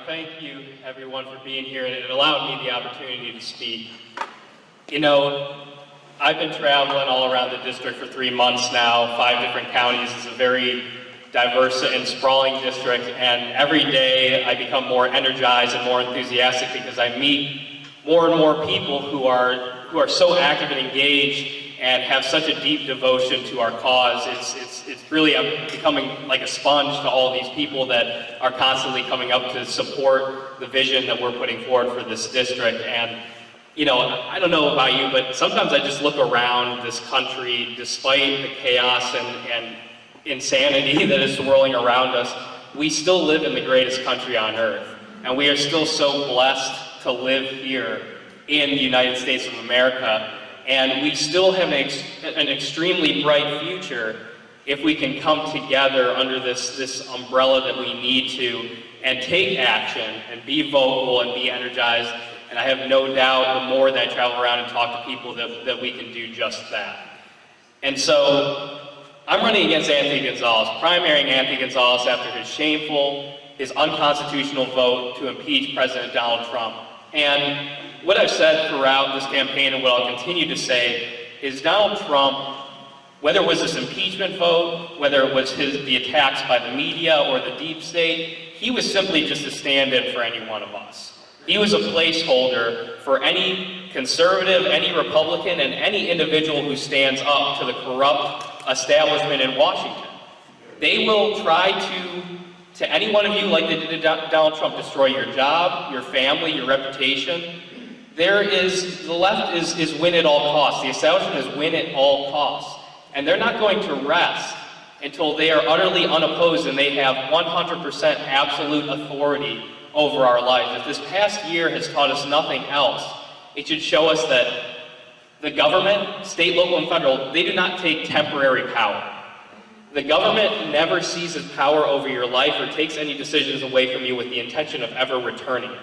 thank you, everyone, for being here, and it allowed me the opportunity to speak. You know, I've been traveling all around the district for 3 months now, 5 different counties. It's a very diverse and sprawling district, and every day I become more energized and more enthusiastic because I meet more and more people who are so active and engaged and have such a deep devotion to our cause. It's really becoming like a sponge to all these people that are constantly coming up to support the vision that we're putting forward for this district. And you know, I don't know about you, but sometimes I just look around this country, despite the chaos and insanity that is swirling around us, we still live in the greatest country on earth. And we are still so blessed to live here in the United States of America. And we still have an extremely bright future if we can come together under this umbrella that we need to and take action and be vocal and be energized. And I have no doubt the more that I travel around and talk to people that we can do just that. And so I'm running against Anthony Gonzalez, primarying Anthony Gonzalez after his unconstitutional vote to impeach President Donald Trump. And what I've said throughout this campaign and what I'll continue to say is Donald Trump, whether it was this impeachment vote, whether it was the attacks by the media or the deep state, he was simply just a stand-in for any one of us. He was a placeholder for any conservative, any Republican, and any individual who stands up to the corrupt establishment in Washington. They will try to any one of you, like they did to Donald Trump, destroy your job, your family, your reputation. The left is win at all costs. The establishment is win at all costs. And they're not going to rest until they are utterly unopposed and they have 100% absolute authority over our lives. If this past year has taught us nothing else, it should show us that the government, state, local, and federal, they do not take temporary power. The government never seizes power over your life or takes any decisions away from you with the intention of ever returning it.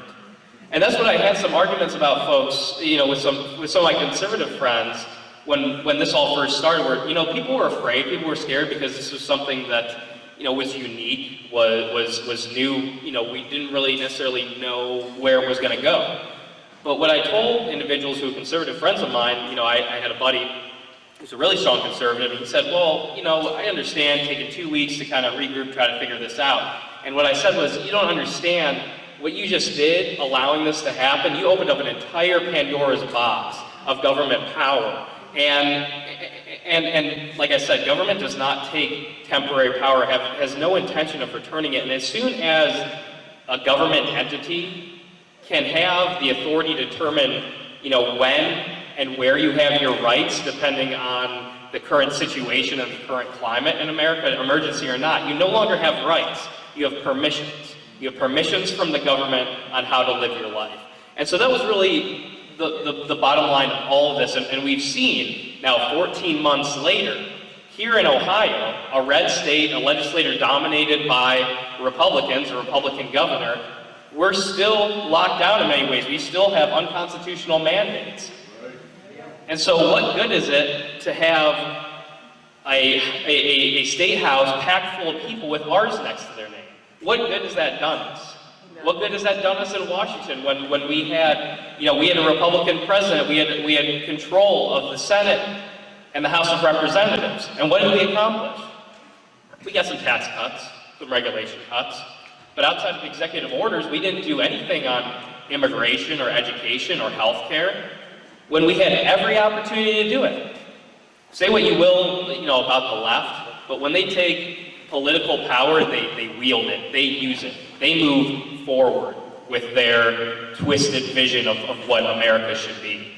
And that's what I had some arguments about, folks, you know, with some of my conservative friends when this all first started, where, you know, people were afraid, people were scared because this was something that, you know, was unique, was new. You know, we didn't really necessarily know where it was going to go. But what I told individuals who were conservative friends of mine, you know, I had a buddy who's a really strong conservative, and he said, well, you know, I understand taking 2 weeks to kind of regroup, try to figure this out. And what I said was, you don't understand what you just did, allowing this to happen. You opened up an entire Pandora's box of government power. And like I said, government does not take temporary power, has no intention of returning it. And as soon as a government entity can have the authority to determine, you know, when and where you have your rights, depending on the current situation and the current climate in America, emergency or not, you no longer have rights. You have permissions. You have permissions from the government on how to live your life. And so that was really the bottom line of all of this. And we've seen now 14 months later, here in Ohio, a red state, a legislature dominated by Republicans, a Republican governor, we're still locked down in many ways. We still have unconstitutional mandates. And so what good is it to have a state house packed full of people with R's next to their name? What good has that done us? What good has that done us in Washington when we had, you know, we had a Republican president, we had control of the Senate and the House of Representatives. And what did we accomplish? We got some tax cuts, some regulation cuts, but outside of executive orders, we didn't do anything on immigration or education or health care when we had every opportunity to do it. Say what you will, you know, about the left, but when they take political power, they wield it, they use it, they move forward with their twisted vision of what America should be.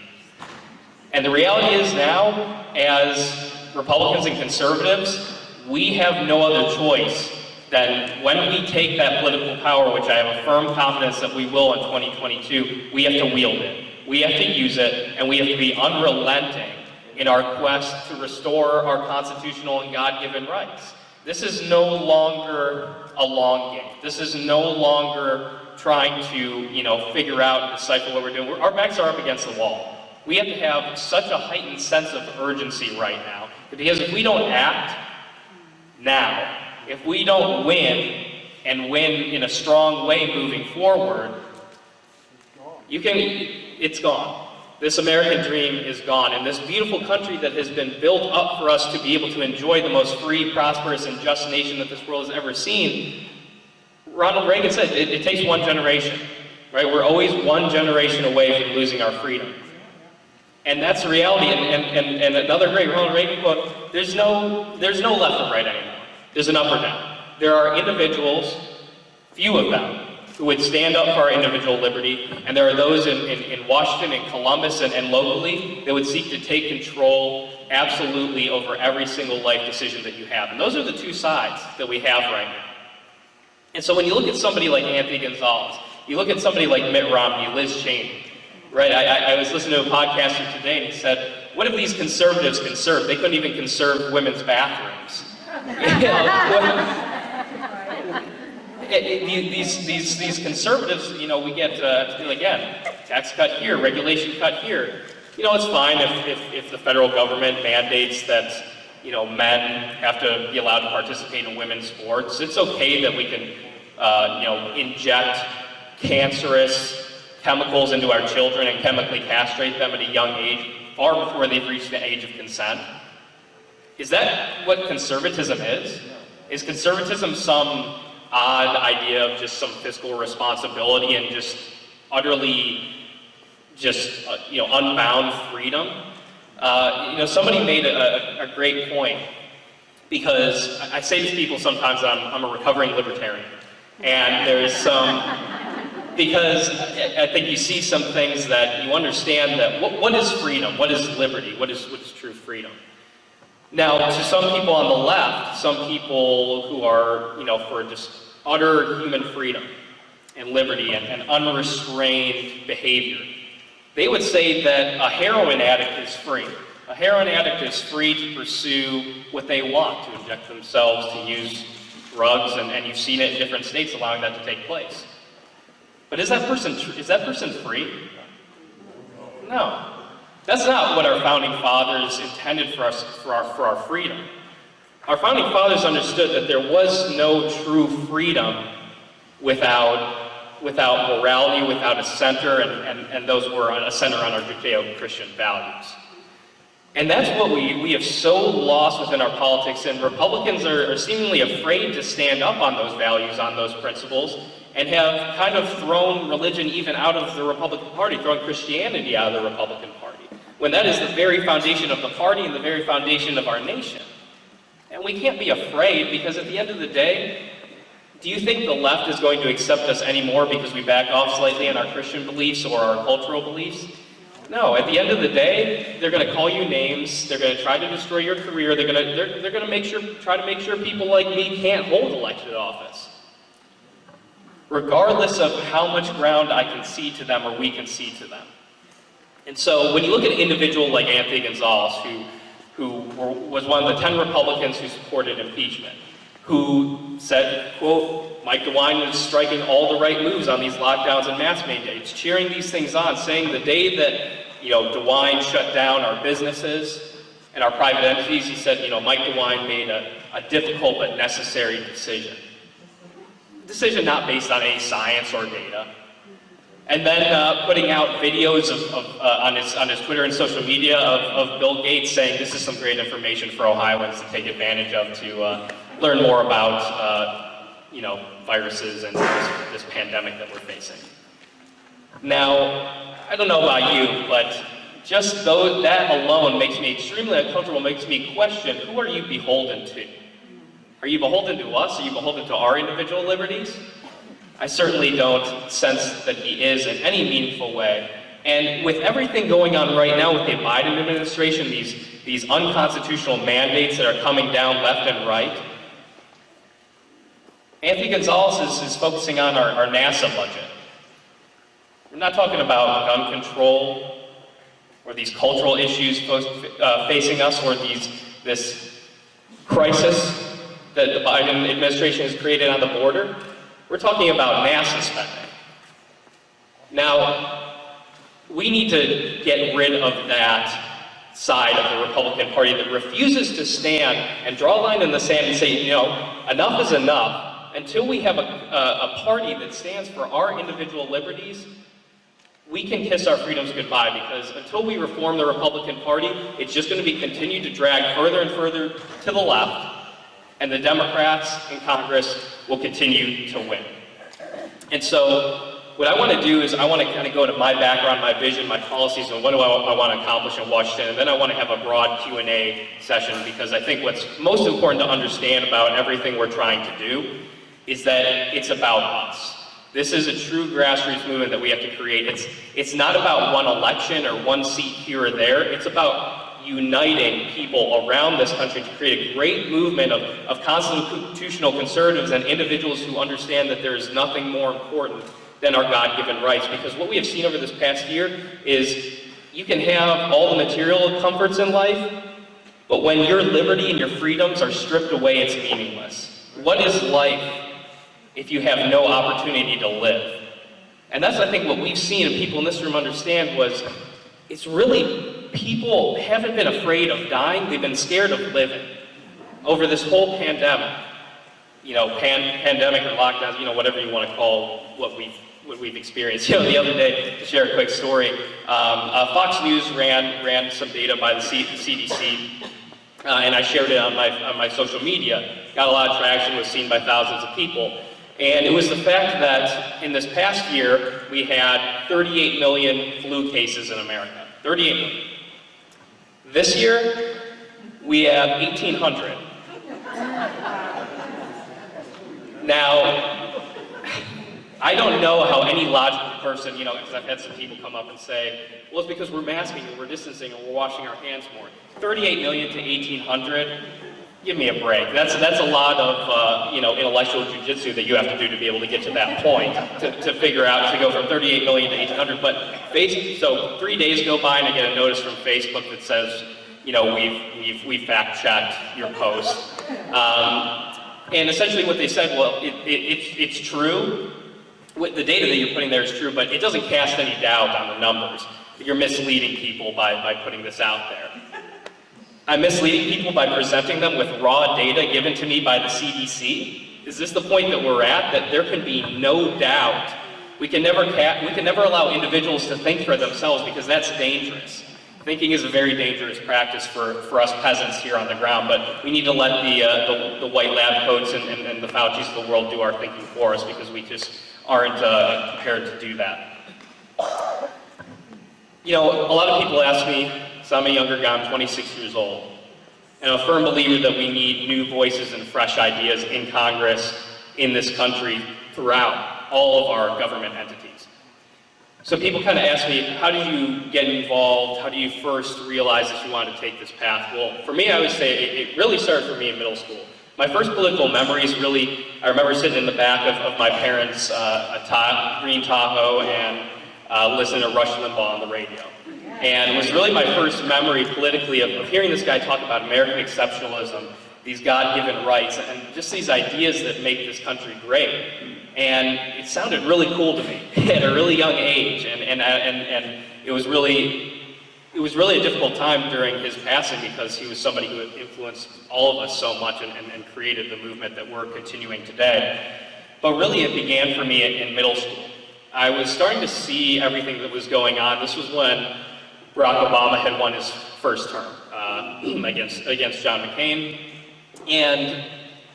And the reality is now, as Republicans and conservatives, we have no other choice than when we take that political power, which I have a firm confidence that we will in 2022, we have to wield it. We have to use it, and we have to be unrelenting in our quest to restore our constitutional and God-given rights. This is no longer a long game. This is no longer trying to, you know, figure out and decipher what we're doing. Our backs are up against the wall. We have to have such a heightened sense of urgency right now, because if we don't act now, if we don't win and win in a strong way moving forward, it's gone. This American dream is gone, and this beautiful country that has been built up for us to be able to enjoy the most free, prosperous, and just nation that this world has ever seen, Ronald Reagan said, it takes one generation, right? We're always one generation away from losing our freedom. And that's the reality, and another great Ronald Reagan quote, there's no left or right anymore. There's an up or down. There are individuals, few of them, who would stand up for our individual liberty, and there are those in Washington and Columbus and locally that would seek to take control absolutely over every single life decision that you have. And those are the two sides that we have right now. And so when you look at somebody like Anthony Gonzalez, you look at somebody like Mitt Romney, Liz Cheney, right? I was listening to a podcaster today, and he said, what if these conservatives conserved? They couldn't even conserve women's bathrooms. These conservatives, we get, again, tax cut here, regulation cut here. It's fine if the federal government mandates that, men have to be allowed to participate in women's sports. It's okay that we can, inject cancerous chemicals into our children and chemically castrate them at a young age, far before they've reached the age of consent. Is that what conservatism is? Is conservatism some odd idea of just some fiscal responsibility and just utterly unbound freedom? Somebody made a great point, because I say to people sometimes that I'm a recovering libertarian, and there's because I think you see some things that you understand that what is freedom? What is liberty? What is true freedom? Now, to some people on the left, some people who are, for just utter human freedom and liberty and unrestrained behavior, they would say that a heroin addict is free. A heroin addict is free to pursue what they want, to inject themselves, to use drugs, and you've seen it in different states allowing that to take place. But is that person free? No. That's not what our founding fathers intended for us, for our freedom. Our founding fathers understood that there was no true freedom without morality, without a center, and those were a center on our Judeo-Christian values. And that's what we have so lost within our politics, and Republicans are seemingly afraid to stand up on those values, on those principles, and have kind of thrown religion even out of the Republican Party, thrown Christianity out of the Republican Party, when that is the very foundation of the party and the very foundation of our nation. And we can't be afraid, because at the end of the day, do you think the left is going to accept us anymore because we back off slightly on our Christian beliefs or our cultural beliefs? No, at the end of the day, they're going to call you names, they're going to try to destroy your career, they're going to try to make sure people like me can't hold elected office, regardless of how much ground I can see to them or we can see to them. And so when you look at an individual like Anthony Gonzalez, who was one of the 10 Republicans who supported impeachment, who said, quote, Mike DeWine was striking all the right moves on these lockdowns and mask mandates, cheering these things on, saying the day that DeWine shut down our businesses and our private entities, he said, Mike DeWine made a difficult but necessary decision. Decision not based on any science or data. And then putting out videos on his Twitter and social media of Bill Gates saying this is some great information for Ohioans to take advantage of to learn more about viruses and this pandemic that we're facing. Now, I don't know about you, but just that alone makes me extremely uncomfortable, makes me question, who are you beholden to? Are you beholden to us? Are you beholden to our individual liberties? I certainly don't sense that he is in any meaningful way. And with everything going on right now with the Biden administration, these unconstitutional mandates that are coming down left and right, Anthony Gonzalez is focusing on our NASA budget. We're not talking about gun control or these cultural issues facing us, or this crisis that the Biden administration has created on the border. We're talking about NASA spending. Now, we need to get rid of that side of the Republican Party that refuses to stand and draw a line in the sand and say, enough is enough, until we have a party that stands for our individual liberties, we can kiss our freedoms goodbye, because until we reform the Republican Party, it's just going to be continued to drag further and further to the left, and the Democrats in Congress will continue to win. And so what I want to do is I want to kind of go into my background, my vision, my policies, and what do I want to accomplish in Washington, and then I want to have a broad Q&A session, because I think what's most important to understand about everything we're trying to do is that it's about us. This is a true grassroots movement that we have to create. It's not about one election or one seat here or there. It's about uniting people around this country to create a great movement of constitutional conservatives and individuals who understand that there is nothing more important than our God-given rights. Because what we have seen over this past year is you can have all the material comforts in life, but when your liberty and your freedoms are stripped away, it's meaningless. What is life if you have no opportunity to live? And that's, I think, what we've seen and people in this room understand was, it's really, people haven't been afraid of dying, they've been scared of living. Over this whole pandemic, pandemic or lockdowns, whatever you want to call what we've experienced. The other day, to share a quick story, Fox News ran some data by the CDC, and I shared it on my social media. Got a lot of traction, was seen by thousands of people. And it was the fact that in this past year, we had 38 million flu cases in America. 38 million. This year, we have 1,800. Now, I don't know how any logical person, because I've had some people come up and say, well, it's because we're masking and we're distancing and we're washing our hands more. 38 million to 1,800. Give me a break. That's a lot of intellectual jujitsu that you have to do to be able to get to that point, to figure out, to go from 38 million to 1,800. But so 3 days go by and I get a notice from Facebook that says, we've fact-checked your post. And essentially what they said, well, it's true. The data that you're putting there is true, but it doesn't cast any doubt on the numbers. You're misleading people by putting this out there. I'm misleading people by presenting them with raw data given to me by the CDC. Is this the point that we're at? That there can be no doubt. We can never allow individuals to think for themselves, because that's dangerous. Thinking is a very dangerous practice for us peasants here on the ground, but we need to let the white lab coats and the Faucis of the world do our thinking for us, because we just aren't prepared to do that. A lot of people ask me, so I'm a younger guy, I'm 26 years old, and I'm a firm believer that we need new voices and fresh ideas in Congress, in this country, throughout all of our government entities. So people kind of ask me, how do you get involved? How do you first realize that you want to take this path? Well, for me, I would say it really started for me in middle school. My first political memories really, I remember sitting in the back of my parents' green Tahoe and listening to Rush Limbaugh on the radio. And it was really my first memory politically of hearing this guy talk about American exceptionalism, these God-given rights, and just these ideas that make this country great. And it sounded really cool to me at a really young age, and it was really a difficult time during his passing, because he was somebody who had influenced all of us so much and created the movement that we're continuing today. But really it began for me in middle school. I was starting to see everything that was going on. This was when Barack Obama had won his first term against John McCain. And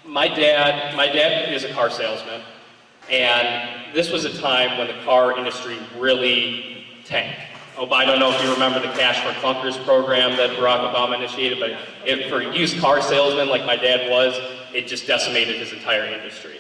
my dad is a car salesman, and this was a time when the car industry really tanked. I don't know if you remember the Cash for Clunkers program that Barack Obama initiated, but for used car salesmen like my dad was, it just decimated his entire industry.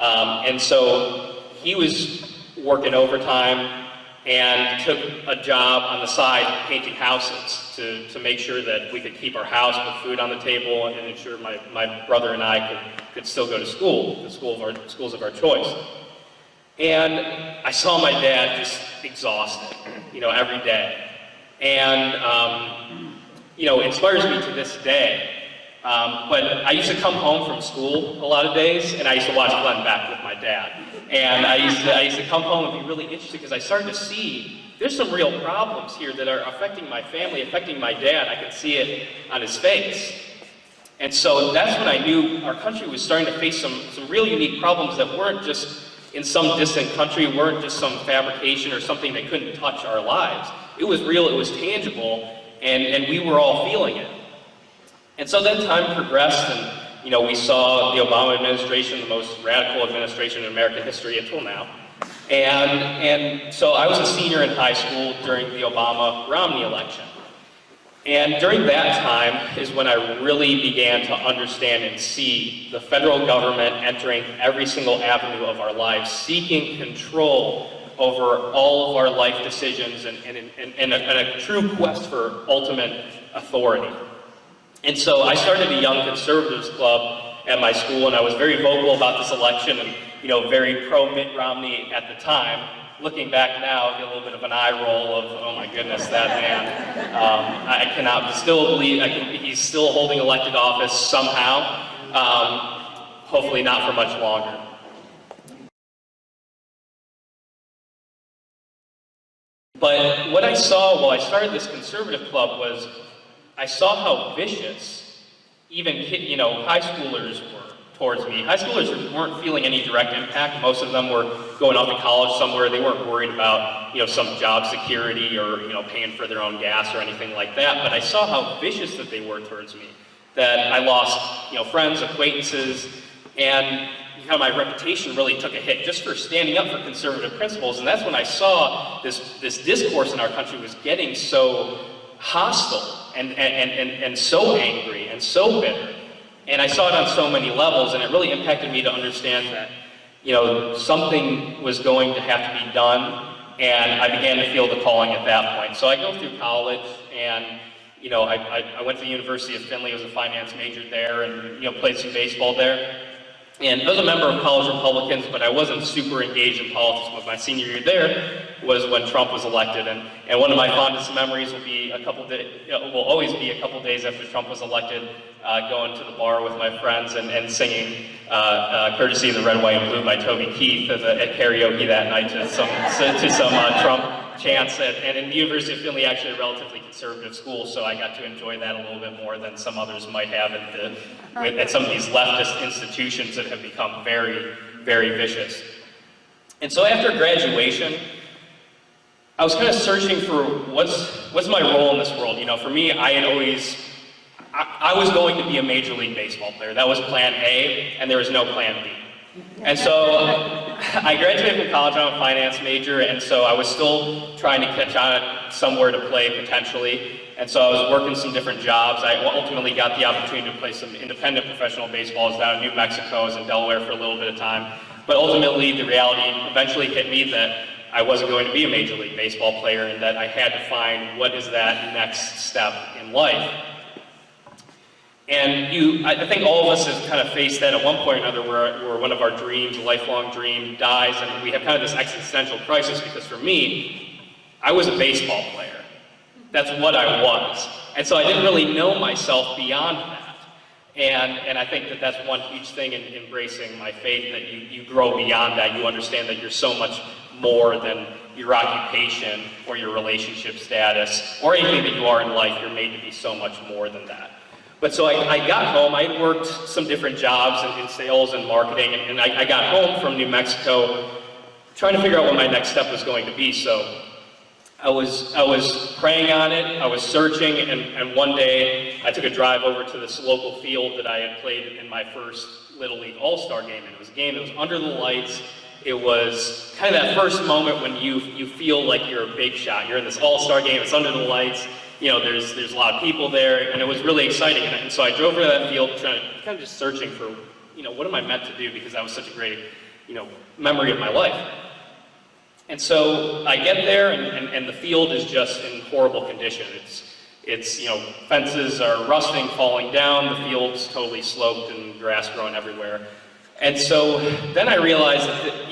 And so he was working overtime and took a job on the side painting houses to make sure that we could keep our house, put food on the table, and ensure my brother and I could still go to school, the schools of our choice. And I saw my dad just exhausted, every day. And, it inspires me to this day. But I used to come home from school a lot of days, and I used to watch Glenn Beck with my dad. And I used to come home and be really interested, because I started to see there's some real problems here that are affecting my family, affecting my dad. I could see it on his face. And so that's when I knew our country was starting to face some real unique problems that weren't just in some distant country, weren't just some fabrication or something that couldn't touch our lives. It was real, it was tangible, and we were all feeling it. And so then time progressed, and we saw the Obama administration, the most radical administration in American history until now. And so I was a senior in high school during the Obama-Romney election. And during that time is when I really began to understand and see the federal government entering every single avenue of our lives, seeking control over all of our life decisions and a true quest for ultimate authority. And so I started a Young Conservatives Club at my school, and I was very vocal about this election and very pro-Mitt Romney at the time. Looking back now, I get a little bit of an eye roll of, oh my goodness, that man. I cannot still believe he's still holding elected office somehow. Hopefully not for much longer. But what I saw while I started this conservative club was, I saw how vicious even high schoolers were towards me. High schoolers weren't feeling any direct impact. Most of them were going off to college somewhere. They weren't worried about some job security or paying for their own gas or anything like that. But I saw how vicious that they were towards me. That I lost friends, acquaintances, and my reputation really took a hit just for standing up for conservative principles. And that's when I saw this discourse in our country was getting so hostile and so angry and so bitter. And I saw it on so many levels, and it really impacted me to understand that, something was going to have to be done, and I began to feel the calling at that point. So I go through college, and, I went to the University of Findlay, I was a finance major there, and, played some baseball there. And I was a member of College Republicans, but I wasn't super engaged in politics. But my senior year there was when Trump was elected, and one of my fondest memories will always be a couple days after Trump was elected, going to the bar with my friends and singing "Courtesy of the Red, White, and Blue" by Toby Keith at karaoke that night to some Trump chants. And in the University of Findlay, actually a relatively conservative school, so I got to enjoy that a little bit more than some others might have at some of these leftist institutions that have become very, very vicious. And so after graduation, I was kind of searching for what's my role in this world. For me, I was going to be a Major League Baseball player. That was plan A, and there was no plan B. And so I graduated from college, I'm a finance major, and so I was still trying to catch on somewhere to play potentially. And so I was working some different jobs. I ultimately got the opportunity to play some independent professional baseball down in New Mexico. I was in Delaware for a little bit of time. But ultimately, the reality eventually hit me that I wasn't going to be a Major League Baseball player, and that I had to find what is that next step in life. And I think all of us have kind of faced that at one point or another where one of our dreams, a lifelong dream, dies, and we have kind of this existential crisis, because for me, I was a baseball player. That's what I was. And so I didn't really know myself beyond that. And I think that that's one huge thing in embracing my faith, that you grow beyond that. You understand that you're so much more than your occupation or your relationship status or anything that you are in life. You're made to be so much more than that. But so I got home. I had worked some different jobs in sales and marketing, and I got home from New Mexico trying to figure out what my next step was going to be. So I was praying on it, I was searching, and one day I took a drive over to this local field that I had played in my first Little League All-Star game. And it was a game that was under the lights. It was kind of that first moment when you feel like you're a big shot. You're in this All-Star game, it's under the lights. There's a lot of people there, and it was really exciting. And so I drove to that field, kind of just searching for, what am I meant to do, because that was such a great, memory of my life. And so I get there, and the field is just in horrible condition. It's fences are rusting, falling down, the field's totally sloped and grass growing everywhere. And so then I realized that,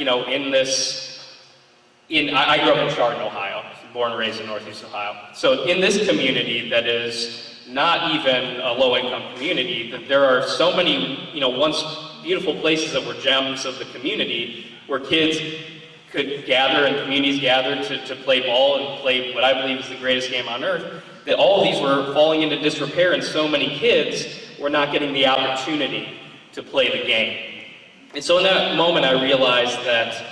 I grew up in Chardon, Ohio, born and raised in Northeast Ohio. So in this community that is not even a low-income community, that there are so many, once beautiful places that were gems of the community where kids could gather and communities gathered to play ball and play what I believe is the greatest game on earth, that all of these were falling into disrepair, and so many kids were not getting the opportunity to play the game. And so in that moment, I realized that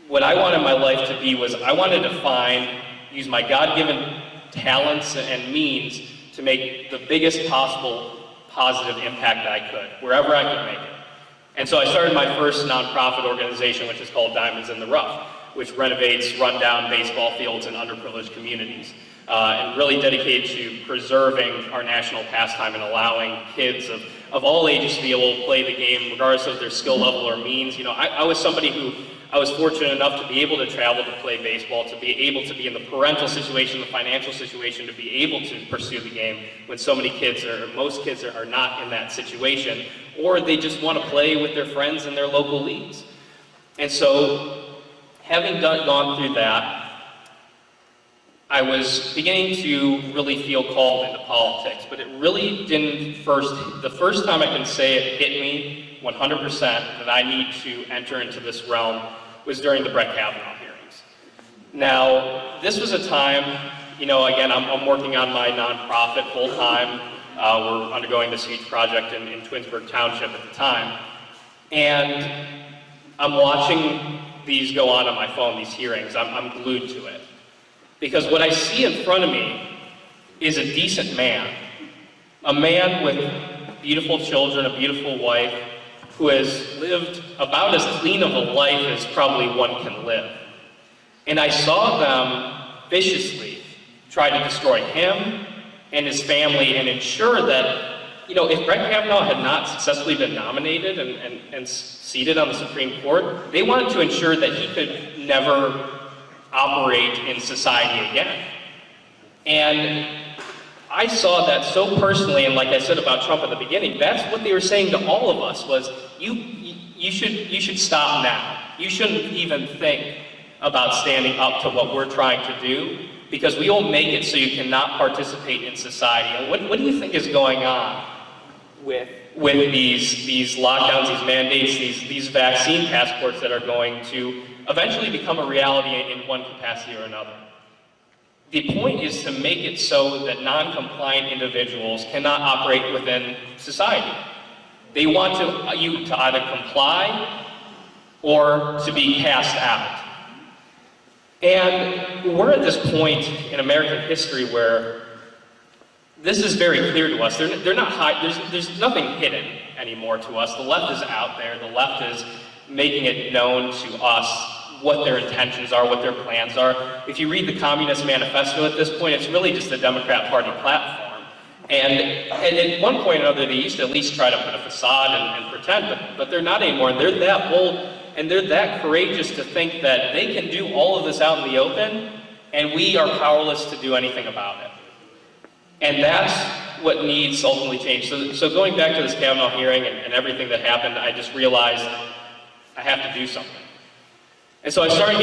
what I wanted my life to be was I wanted to use my God-given talents and means to make the biggest possible positive impact that I could, wherever I could make it. And so I started my first nonprofit organization, which is called Diamonds in the Rough, which renovates rundown baseball fields in underprivileged communities, and really dedicated to preserving our national pastime and allowing kids of all ages to be able to play the game, regardless of their skill level or means. You know, I was somebody who I was fortunate enough to be able to travel to play baseball, to be able to be in the parental situation, the financial situation, to be able to pursue the game when so many kids, or most kids, are not in that situation, or they just want to play with their friends in their local leagues. And so, having gone through that, I was beginning to really feel called into politics, but it really didn't the first time I can say it hit me 100% that I need to enter into this realm was during the Brett Kavanaugh hearings. Now, this was a time, you know, again, I'm working on my nonprofit full-time. We're undergoing this huge project in Twinsburg Township at the time. And I'm watching these go on my phone, these hearings. I'm glued to it. Because what I see in front of me is a decent man. A man with beautiful children, a beautiful wife, who has lived about as clean of a life as probably one can live. And I saw them viciously try to destroy him and his family and ensure that, you know, if Brett Kavanaugh had not successfully been nominated and seated on the Supreme Court, they wanted to ensure that he could never operate in society again. And I saw that so personally, and like I said about Trump at the beginning, that's what they were saying to all of us was, you should stop now. You shouldn't even think about standing up to what we're trying to do, because we will make it so you cannot participate in society. And what do you think is going on with these lockdowns, these mandates, these vaccine passports that are going to eventually become a reality in one capacity or another? The point is to make it so that non-compliant individuals cannot operate within society. They want you to either comply or to be cast out. And we're at this point in American history where this is very clear to us. They're not there's nothing hidden anymore to us. The left is out there. The left is making it known to us what their intentions are, what their plans are. If you read the Communist Manifesto at this point, it's really just the Democrat Party platform. And at one point or another, they used to at least try to put a facade and pretend, but they're not anymore. And they're that bold and they're that courageous to think that they can do all of this out in the open, and we are powerless to do anything about it. And that's what needs to ultimately change. So going back to this Kavanaugh hearing and everything that happened, I just realized I have to do something. And so I started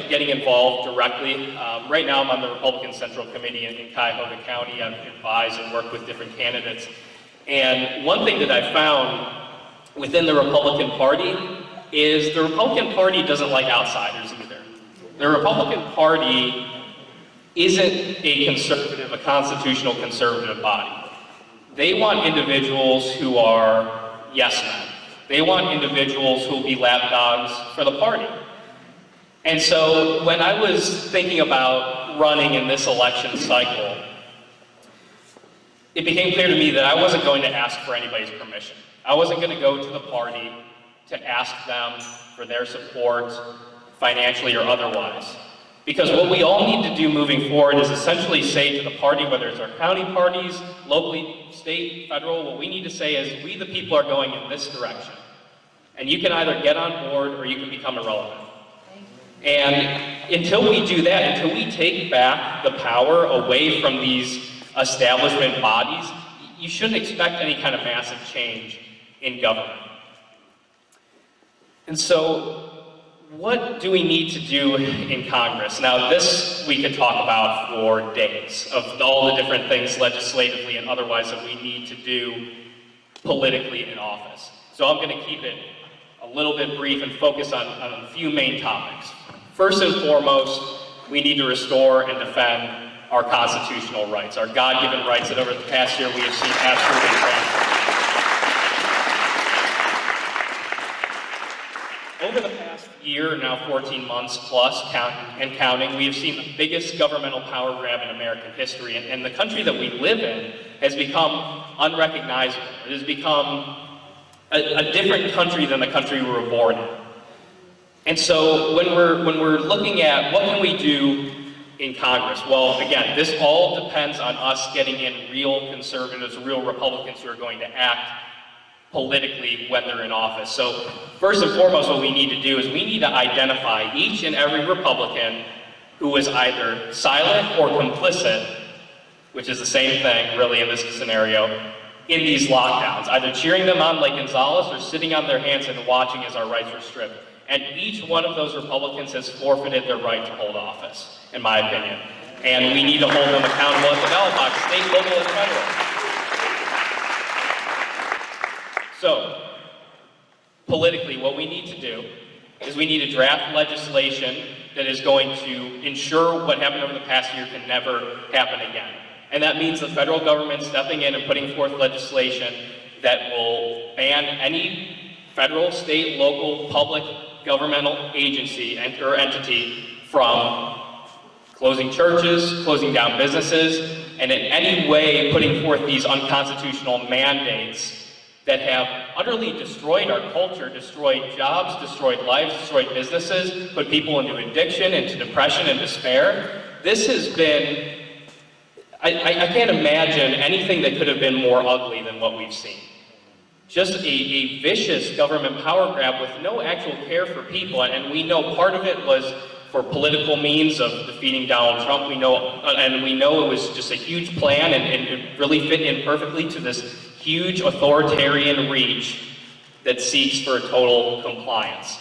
getting involved directly. Right now I'm on the Republican Central Committee in Cuyahoga County. I advise and work with different candidates. And one thing that I found within the Republican Party is the Republican Party doesn't like outsiders either. The Republican Party isn't a constitutional conservative body. They want individuals who are yes men. They want individuals who will be lapdogs for the party. And so when I was thinking about running in this election cycle, it became clear to me that I wasn't going to ask for anybody's permission. I wasn't going to go to the party to ask them for their support, financially or otherwise. Because what we all need to do moving forward is essentially say to the party, whether it's our county parties, locally, state, federal, what we need to say is, we the people are going in this direction. And you can either get on board or you can become irrelevant. And until we do that, until we take back the power away from these establishment bodies, you shouldn't expect any kind of massive change in government. And so, what do we need to do in Congress? Now, this we could talk about for days, of all the different things legislatively and otherwise that we need to do politically in office. So I'm going to keep it a little bit brief and focus on a few main topics. First and foremost, we need to restore and defend our constitutional rights, our God-given rights that over the past year we have seen absolutely transformed. Over the past year, now 14 months plus, counting, we have seen the biggest governmental power grab in American history, and the country that we live in has become unrecognizable. It has become a different country than the country we were born in. And so when we're looking at what can we do in Congress, well, again, this all depends on us getting in real conservatives, real Republicans who are going to act politically when they're in office. So first and foremost, what we need to do is we need to identify each and every Republican who is either silent or complicit, which is the same thing really in this scenario, in these lockdowns, either cheering them on like Gonzalez or sitting on their hands and watching as our rights were stripped. And each one of those Republicans has forfeited their right to hold office, in my opinion. And we need to hold them accountable at the ballot box, state, local, and federal. So, politically, what we need to do is we need to draft legislation that is going to ensure what happened over the past year can never happen again. And that means the federal government stepping in and putting forth legislation that will ban any federal, state, local, public governmental agency or entity from closing churches, closing down businesses, and in any way putting forth these unconstitutional mandates that have utterly destroyed our culture, destroyed jobs, destroyed lives, destroyed businesses, put people into addiction, into depression and despair. This has been, I can't imagine anything that could have been more ugly than what we've seen. Just a vicious government power grab with no actual care for people, and we know part of it was for political means of defeating Donald Trump. We know it was just a huge plan, and it really fit in perfectly to this huge authoritarian reach that seeks for total compliance.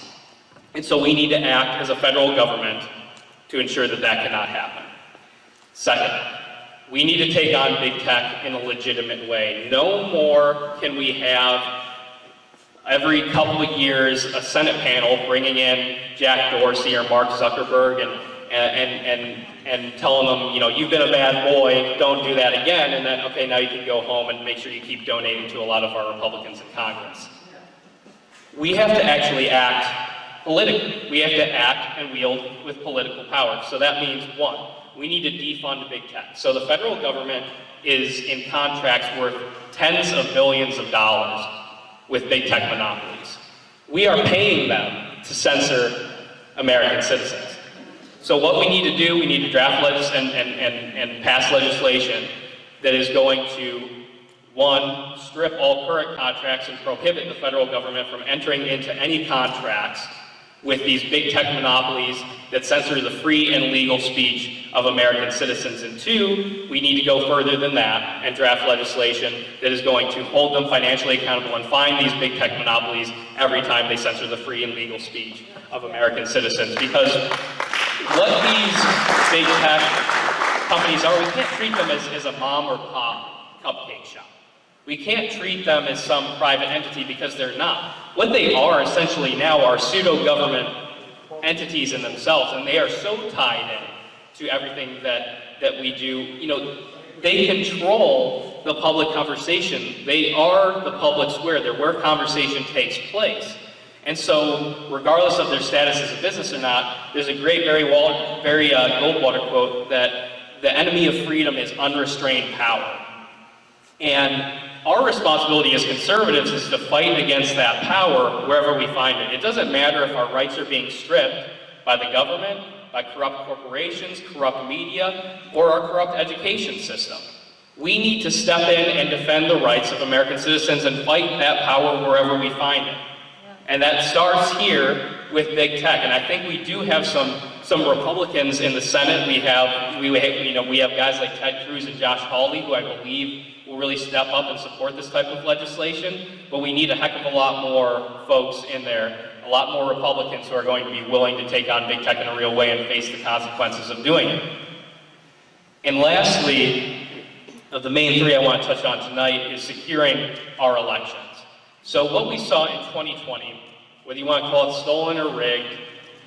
And so we need to act as a federal government to ensure that that cannot happen. Second, we need to take on big tech in a legitimate way. No more can we have every couple of years a Senate panel bringing in Jack Dorsey or Mark Zuckerberg and telling them, you know, you've been a bad boy, don't do that again, and then, okay, now you can go home and make sure you keep donating to a lot of our Republicans in Congress. We have to actually act politically. We have to act and wield with political power. So that means, one, we need to defund big tech. So the federal government is in contracts worth tens of billions of dollars with big tech monopolies. We are paying them to censor American citizens. So what we need to do, we need to draft and pass legislation that is going to, one, strip all current contracts and prohibit the federal government from entering into any contracts with these big tech monopolies that censor the free and legal speech of American citizens. And two, we need to go further than that and draft legislation that is going to hold them financially accountable and fine these big tech monopolies every time they censor the free and legal speech of American citizens. Because what these big tech companies are, we can't treat them as a mom or pop cupcake shop. We can't treat them as some private entity because they're not. What they are essentially now are pseudo-government entities in themselves, and they are so tied in to everything that we do. You know, they control the public conversation. They are the public square. They're where conversation takes place. And so, regardless of their status as a business or not, there's a great Goldwater quote that the enemy of freedom is unrestrained power. And our responsibility as conservatives is to fight against that power wherever we find it. It doesn't matter if our rights are being stripped by the government, by corrupt corporations, corrupt media, or our corrupt education system. We need to step in and defend the rights of American citizens and fight that power wherever we find it. And that starts here with big tech. And I think we do have some Republicans in the Senate. We have guys like Ted Cruz and Josh Hawley, who I believe will really step up and support this type of legislation. But we need a heck of a lot more folks in there, a lot more Republicans who are going to be willing to take on big tech in a real way and face the consequences of doing it. And lastly, of the main three I want to touch on tonight is securing our elections. So what we saw in 2020, whether you want to call it stolen or rigged,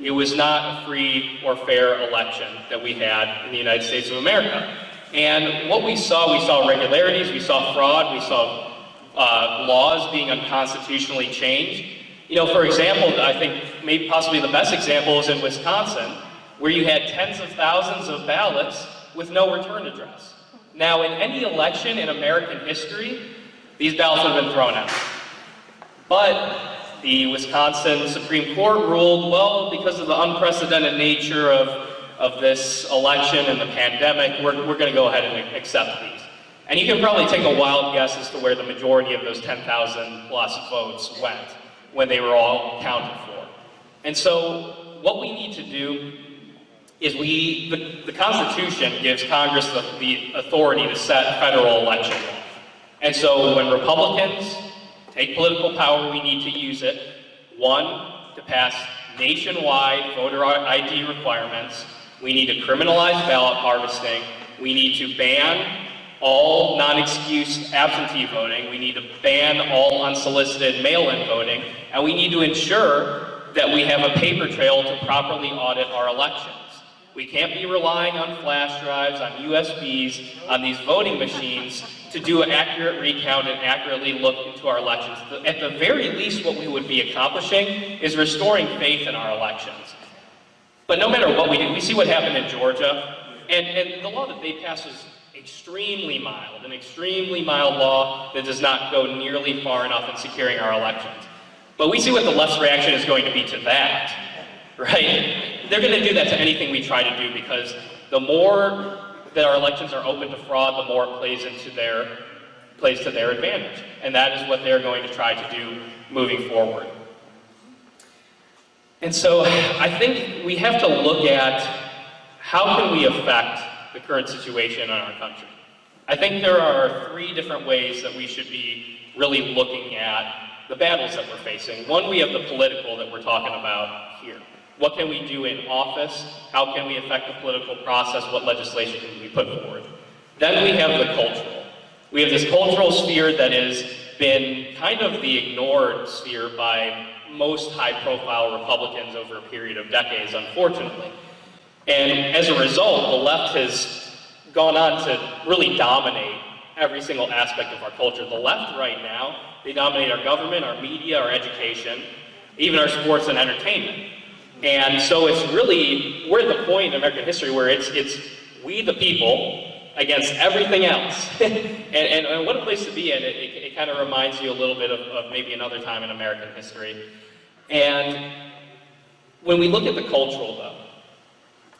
it was not a free or fair election that we had in the United States of America. And what we saw irregularities, we saw fraud, we saw laws being unconstitutionally changed. You know, for example, I think maybe possibly the best example is in Wisconsin, where you had tens of thousands of ballots with no return address. Now, in any election in American history, these ballots would have been thrown out. But the Wisconsin Supreme Court ruled, well, because of the unprecedented nature of this election and the pandemic, we're going to go ahead and accept these. And you can probably take a wild guess as to where the majority of those 10,000 plus votes went when they were all counted for. And so what we need to do is the Constitution gives Congress the authority to set federal election law. And so when Republicans take political power, we need to use it, one, to pass nationwide voter ID requirements. We need to criminalize ballot harvesting. We need to ban all non-excuse absentee voting. We need to ban all unsolicited mail-in voting. And we need to ensure that we have a paper trail to properly audit our elections. We can't be relying on flash drives, on USBs, on these voting machines to do an accurate recount and accurately look into our elections. At the very least, what we would be accomplishing is restoring faith in our elections. But no matter what we do, we see what happened in Georgia, and the law that they passed is extremely mild, an extremely mild law that does not go nearly far enough in securing our elections. But we see what the left's reaction is going to be to that, right? They're going to do that to anything we try to do, because the more that our elections are open to fraud, the more it plays to their advantage. And that is what they're going to try to do moving forward. And so I think we have to look at how can we affect the current situation in our country. I think there are three different ways that we should be really looking at the battles that we're facing. One, we have the political that we're talking about here. What can we do in office? How can we affect the political process? What legislation can we put forward? Then we have the cultural. We have this cultural sphere that has been kind of the ignored sphere by most high-profile Republicans over a period of decades, unfortunately. And as a result, the left has gone on to really dominate every single aspect of our culture. The left right now, they dominate our government, our media, our education, even our sports and entertainment. And so it's really, we're at the point in American history where it's we the people against everything else. and what a place to be in. It kind of reminds you a little bit of maybe another time in American history. And when we look at the cultural, though,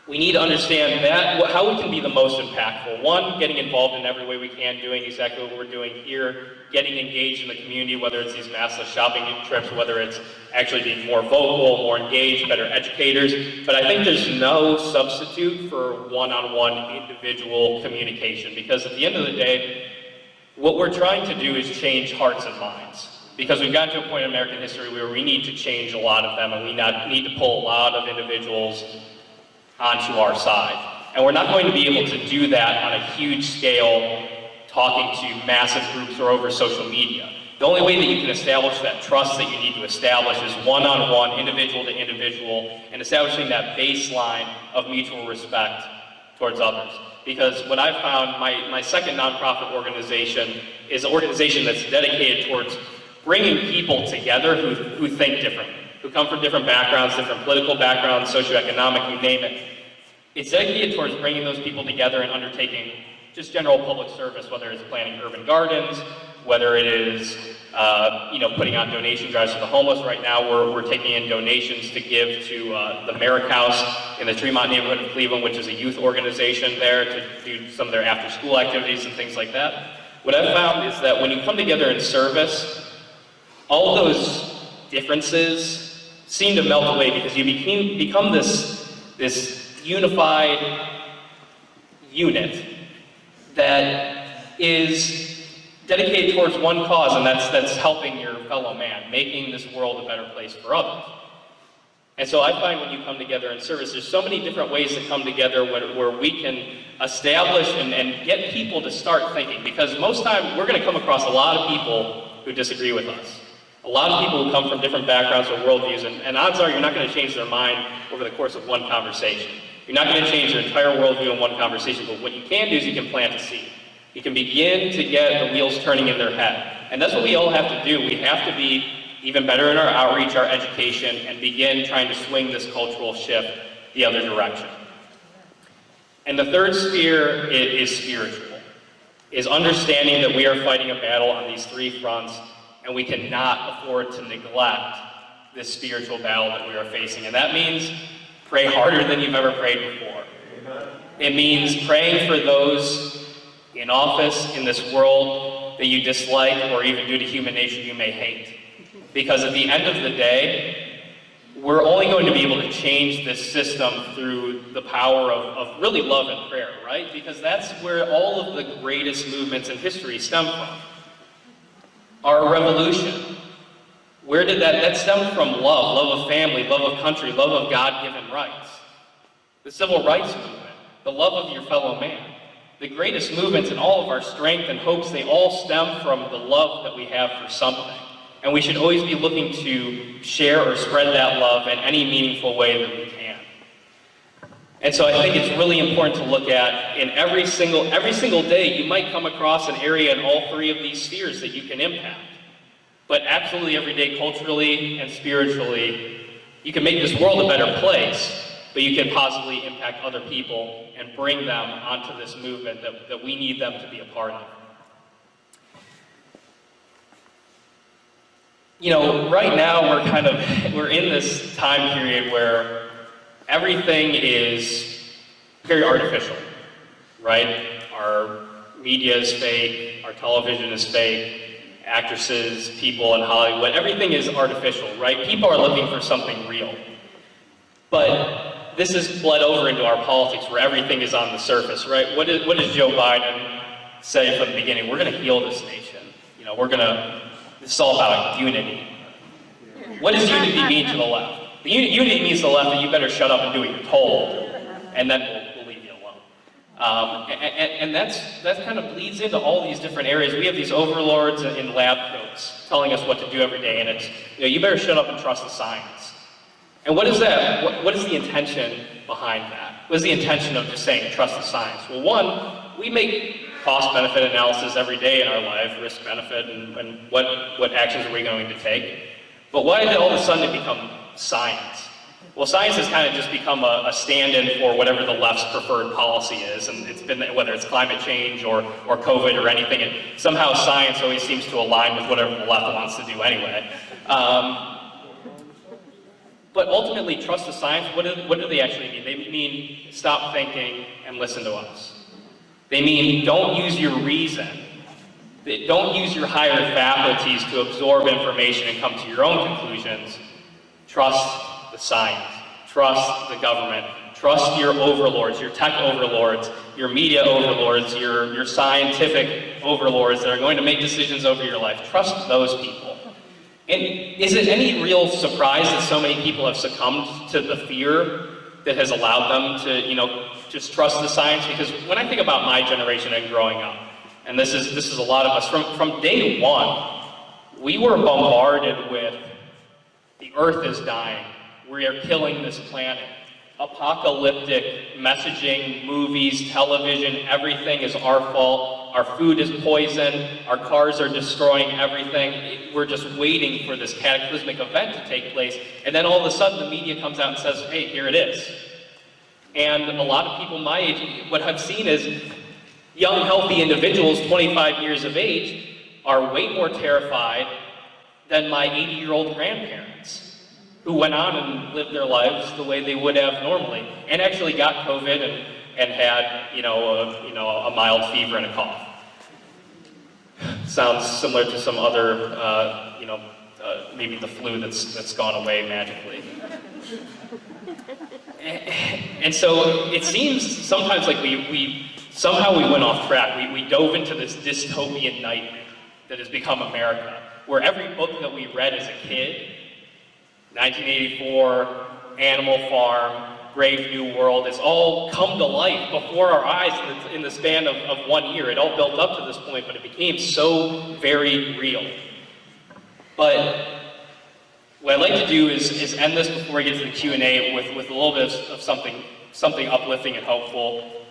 we need to understand that, how we can be the most impactful. One, getting involved in every way we can, doing exactly what we're doing here, getting engaged in the community, whether it's these massless shopping trips, whether it's actually being more vocal, more engaged, better educators. But I think there's no substitute for one-on-one individual communication, because at the end of the day, what we're trying to do is change hearts and minds. Because we've gotten to a point in American history where we need to change a lot of them, and we need to pull a lot of individuals onto our side. And we're not going to be able to do that on a huge scale, talking to massive groups or over social media. The only way that you can establish that trust that you need to establish is one-on-one, individual to individual, and establishing that baseline of mutual respect towards others. Because what I've found, my second nonprofit organization is an organization that's dedicated towards bringing people together who think differently, who come from different backgrounds, different political backgrounds, socioeconomic, you name it. It's dedicated towards bringing those people together and undertaking just general public service, whether it's planting urban gardens, whether it is putting on donation drives for the homeless. Right now we're taking in donations to give to the Merrick House in the Tremont neighborhood of Cleveland, which is a youth organization there, to do some of their after-school activities and things like that. What I've found is that when you come together in service, all those differences seem to melt away, because you become this unified unit that is dedicated towards one cause, and that's helping your fellow man, making this world a better place for others. And so I find when you come together in service, there's so many different ways to come together where we can establish and get people to start thinking, because most time we're going to come across a lot of people who disagree with us. A lot of people who come from different backgrounds or worldviews, and odds are you're not going to change their mind over the course of one conversation. You're not going to change their entire worldview in one conversation, but what you can do is you can plant a seed. You can begin to get the wheels turning in their head. And that's what we all have to do. We have to be even better in our outreach, our education, and begin trying to swing this cultural shift the other direction. And the third sphere is spiritual, is understanding that we are fighting a battle on these three fronts, and we cannot afford to neglect this spiritual battle that we are facing. And that means pray harder than you've ever prayed before. It means praying for those in office in this world that you dislike, or even due to human nature you may hate. Because at the end of the day, we're only going to be able to change this system through the power of really love and prayer, right? Because that's where all of the greatest movements in history stem from. Our revolution, where did that stem from? Love of family, love of country, love of God-given rights. The civil rights movement, the love of your fellow man. The greatest movements and all of our strength and hopes, they all stem from the love that we have for something. And we should always be looking to share or spread that love in any meaningful way that we can. And so I think it's really important to look at in every single day, you might come across an area in all three of these spheres that you can impact. But absolutely every day, culturally and spiritually, you can make this world a better place, but you can positively impact other people and bring them onto this movement that we need them to be a part of. You know, right now we're in this time period where everything is very artificial, right? Our media is fake, our television is fake, actresses, people in Hollywood, everything is artificial, right? People are looking for something real. But this has bled over into our politics where everything is on the surface, right? What does Joe Biden say from the beginning? We're going to heal this nation. You know, this is all about unity. What does unity mean to the left? Unity means to the left that you better shut up and do what you're told, and then we'll leave you alone. And that kind of bleeds into all these different areas. We have these overlords in lab coats telling us what to do every day, and it's, you better shut up and trust the science. And what is that? What is the intention behind that? What is the intention of just saying trust the science? Well, one, we make cost-benefit analysis every day in our life, risk-benefit, and what actions are we going to take. But why did all of a sudden it become science? Well, science has kind of just become a stand-in for whatever the left's preferred policy is, and it's been, whether it's climate change or COVID or anything, and somehow science always seems to align with whatever the left wants to do anyway. But ultimately, trust the science, what do they actually mean? They mean stop thinking and listen to us. They mean don't use your reason. Don't use your higher faculties to absorb information and come to your own conclusions. Trust the science. Trust the government. Trust your overlords, your tech overlords, your media overlords, your scientific overlords that are going to make decisions over your life. Trust those people. And is it any real surprise that so many people have succumbed to the fear that has allowed them to, just trust the science? Because when I think about my generation and growing up, and this is a lot of us, from day one, we were bombarded with the earth is dying, we are killing this planet. Apocalyptic messaging, movies, television, everything is our fault. Our food is poison. Our cars are destroying everything. We're just waiting for this cataclysmic event to take place. And then all of a sudden the media comes out and says, hey, here it is. And a lot of people my age, what I've seen is young, healthy individuals, 25 years of age, are way more terrified than my 80-year-old grandparents, who went on and lived their lives the way they would have normally, and actually got COVID and had, a mild fever and a cough. Sounds similar to some other, maybe the flu that's gone away magically. And so it seems sometimes like we somehow went off track. We dove into this dystopian nightmare that has become America, where every book that we read as a kid, 1984, Animal Farm, Brave New World, it's all come to life before our eyes in the span of 1 year. It all built up to this point, but it became so very real. But What I'd like to do is end this before we get to the Q&A with a little bit of something uplifting and hopeful,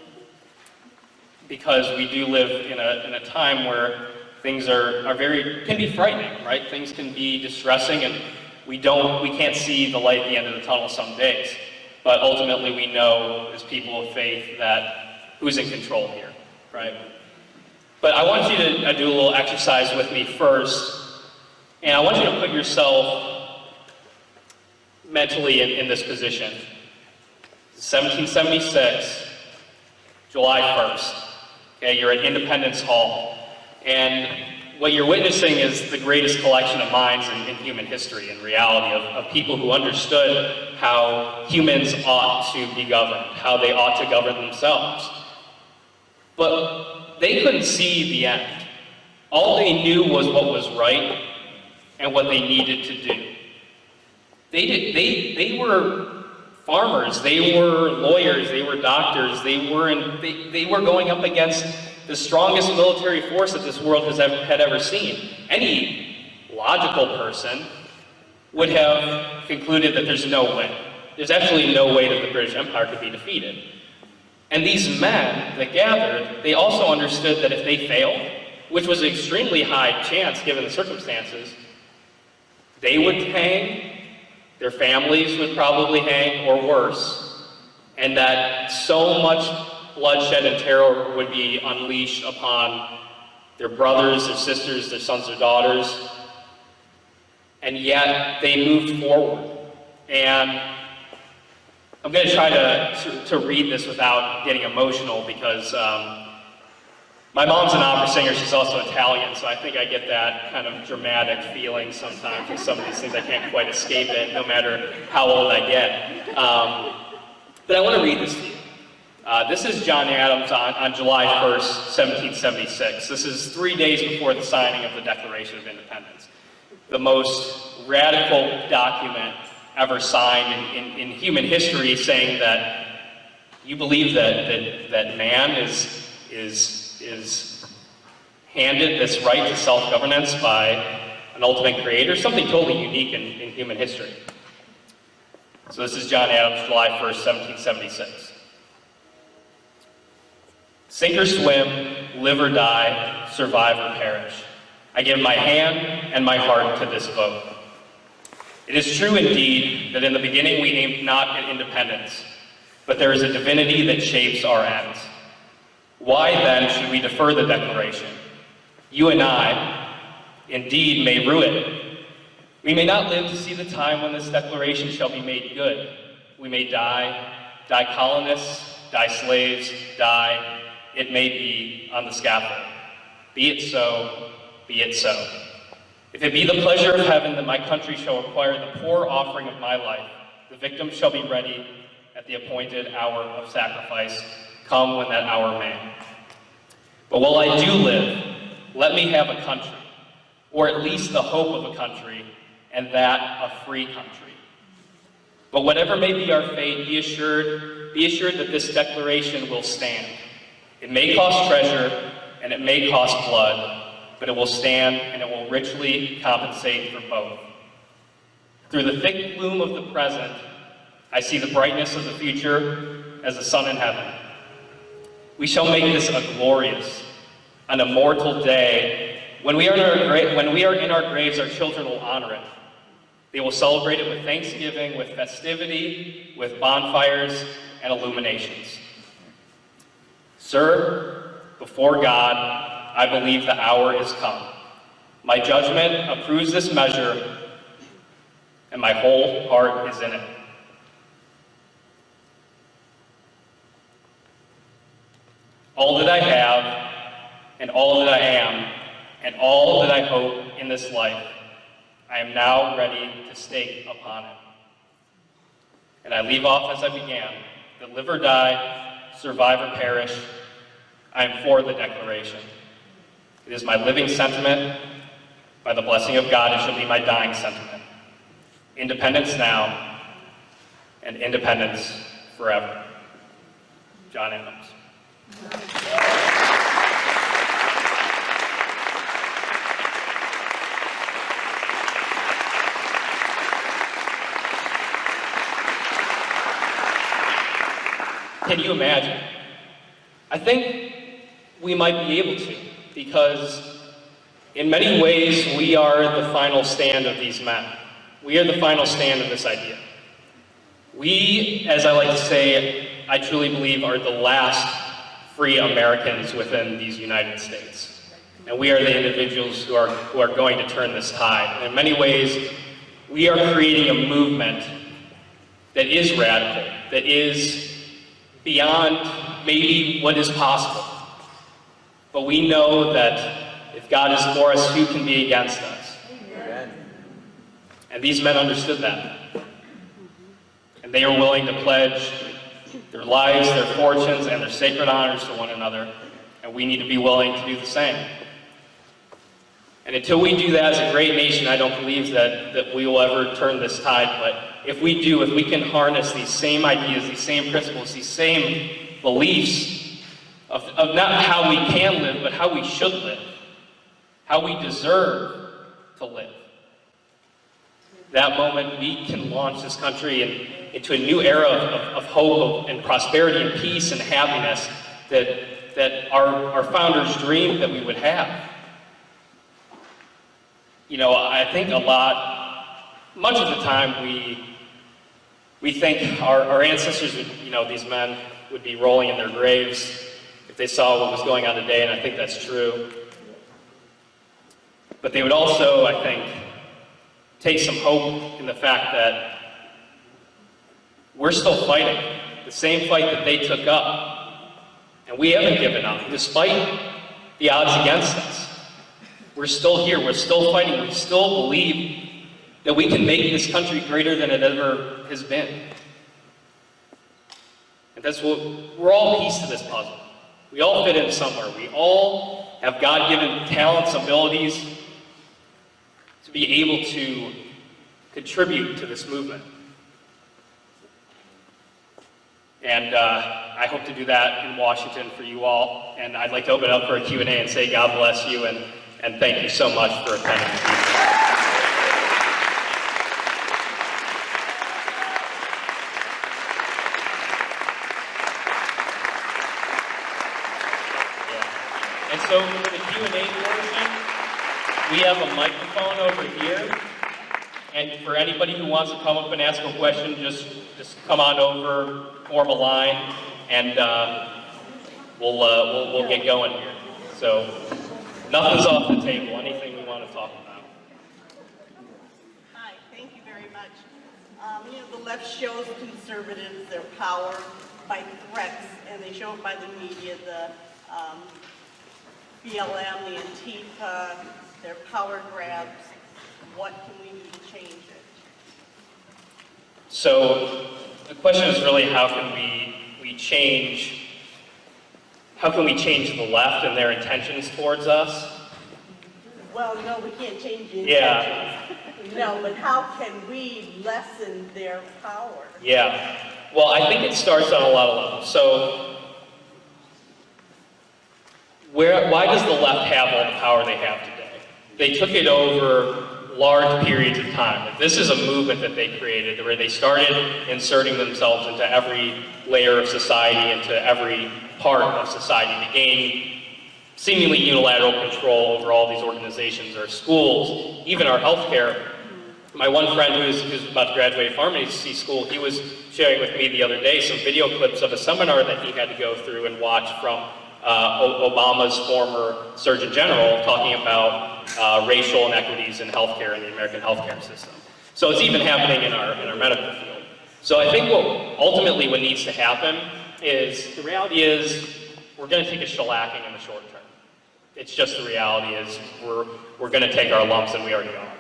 because we do live in a time where things can be frightening, right? Things can be distressing, and we can't see the light at the end of the tunnel some days. But ultimately we know as people of faith that who's in control here, right? But I want you to do a little exercise with me first, and I want you to put yourself mentally in this position. 1776, July 1st. Okay, you're at Independence Hall, and what you're witnessing is the greatest collection of minds in human history and reality of people who understood how humans ought to be governed, how they ought to govern themselves. But they couldn't see the end. All they knew was what was right and what they needed to do. They were farmers, they were lawyers, they were doctors, they were going up against the strongest military force that this world had ever seen. Any logical person would have concluded that there's no way. There's absolutely no way that the British Empire could be defeated. And these men that gathered, they also understood that if they failed, which was an extremely high chance given the circumstances, they would hang, their families would probably hang, or worse, and that so much bloodshed and terror would be unleashed upon their brothers, their sisters, their sons, their daughters. And yet they moved forward. And I'm going to try to read this without getting emotional, because my mom's an opera singer. She's also Italian, so I think I get that kind of dramatic feeling sometimes with some of these things. I can't quite escape it, no matter how old I get. But I want to read this to you. This is John Adams on July 1st, 1776. This is 3 days before the signing of the Declaration of Independence. The most radical document ever signed in human history, saying that you believe that man is handed this right to self-governance by an ultimate creator, something totally unique in human history. So this is John Adams, July 1st, 1776. Sink or swim, live or die, survive or perish. I give my hand and my heart to this vote. It is true indeed that in the beginning we aimed not at independence, but there is a divinity that shapes our ends. Why then should we defer the Declaration? You and I, indeed, may rue it. We may not live to see the time when this Declaration shall be made good. We may die colonists, die slaves, die, it may be, on the scaffold. Be it so, be it so. If it be the pleasure of heaven that my country shall require the poor offering of my life, the victim shall be ready at the appointed hour of sacrifice, come when that hour may. But while I do live, let me have a country, or at least the hope of a country, and that a free country. But whatever may be our fate, be assured that this Declaration will stand. It may cost treasure, and it may cost blood, but it will stand, and it will richly compensate for both. Through the thick gloom of the present, I see the brightness of the future as the sun in heaven. We shall make this a glorious, an immortal day. When we are in our graves, our children will honor it. They will celebrate it with thanksgiving, with festivity, with bonfires and illuminations. Sir, before God, I believe the hour is come. My judgment approves this measure, and my whole heart is in it. All that I have, and all that I am, and all that I hope in this life, I am now ready to stake upon it. And I leave off as I began, that live or die, survive or perish, I am for the Declaration. It is my living sentiment. By the blessing of God, it shall be my dying sentiment. Independence now, and independence forever. John Adams. Can you imagine? I think we might be able to, because in many ways we are the final stand of these men. We are the final stand of this idea. We, as I like to say, I truly believe are the last free Americans within these United States. And we are the individuals who are going to turn this tide. And in many ways, we are creating a movement that is radical, that is beyond maybe what is possible. But we know that if God is for us, who can be against us? Amen. And these men understood that. And they are willing to pledge their lives, their fortunes, and their sacred honors to one another. And we need to be willing to do the same. And until we do that as a great nation, I don't believe that we will ever turn this tide. But if we do, if we can harness these same ideas, these same principles, these same beliefs of not how we can live, but how we should live, how we deserve to live, that moment we can launch this country into a new era of hope and prosperity and peace and happiness that our founders dreamed that we would have. You know, I think much of the time we think our ancestors would, these men would be rolling in their graves if they saw what was going on today, and I think that's true. But they would also, I think, take some hope in the fact that we're still fighting the same fight that they took up, and we haven't given up, despite the odds against us. We're still here, we're still fighting, we still believe that we can make this country greater than it ever has been. And that's what, we're all a piece to this puzzle. We all fit in somewhere. We all have God-given talents, abilities to be able to contribute to this movement. And I hope to do that in Washington for you all. And I'd like to open it up for a Q&A and say God bless you and thank you so much for attending this evening. Yeah. And so for the Q&A portion, we have a microphone over here. And for anybody who wants to come up and ask a question, just come on over, form a line, and we'll get going here. So nothing's off the table. Anything we want to talk about. Hi, thank you very much. The left shows conservatives their power by threats, and they show it by the media, the BLM, the Antifa, their power grabs. What can we do to change it? So the question is really how can we change the left and their intentions towards us? Well, no, we can't change the intentions. Yeah. No, but how can we lessen their power? Yeah. Well, I think it starts on a lot of levels. So why does the left have all the power they have today? They took it over large periods of time. This is a movement that they created where they started inserting themselves into every layer of society, into every part of society to gain seemingly unilateral control over all these organizations, our schools, even our healthcare. My one friend who's about to graduate pharmacy school, he was sharing with me the other day some video clips of a seminar that he had to go through and watch from Obama's former Surgeon General talking about racial inequities in healthcare in the American healthcare system. So it's even happening in our medical field. So I think ultimately what needs to happen is, the reality is we're going to take a shellacking in the short term. It's just the reality is we're going to take our lumps, and we already are.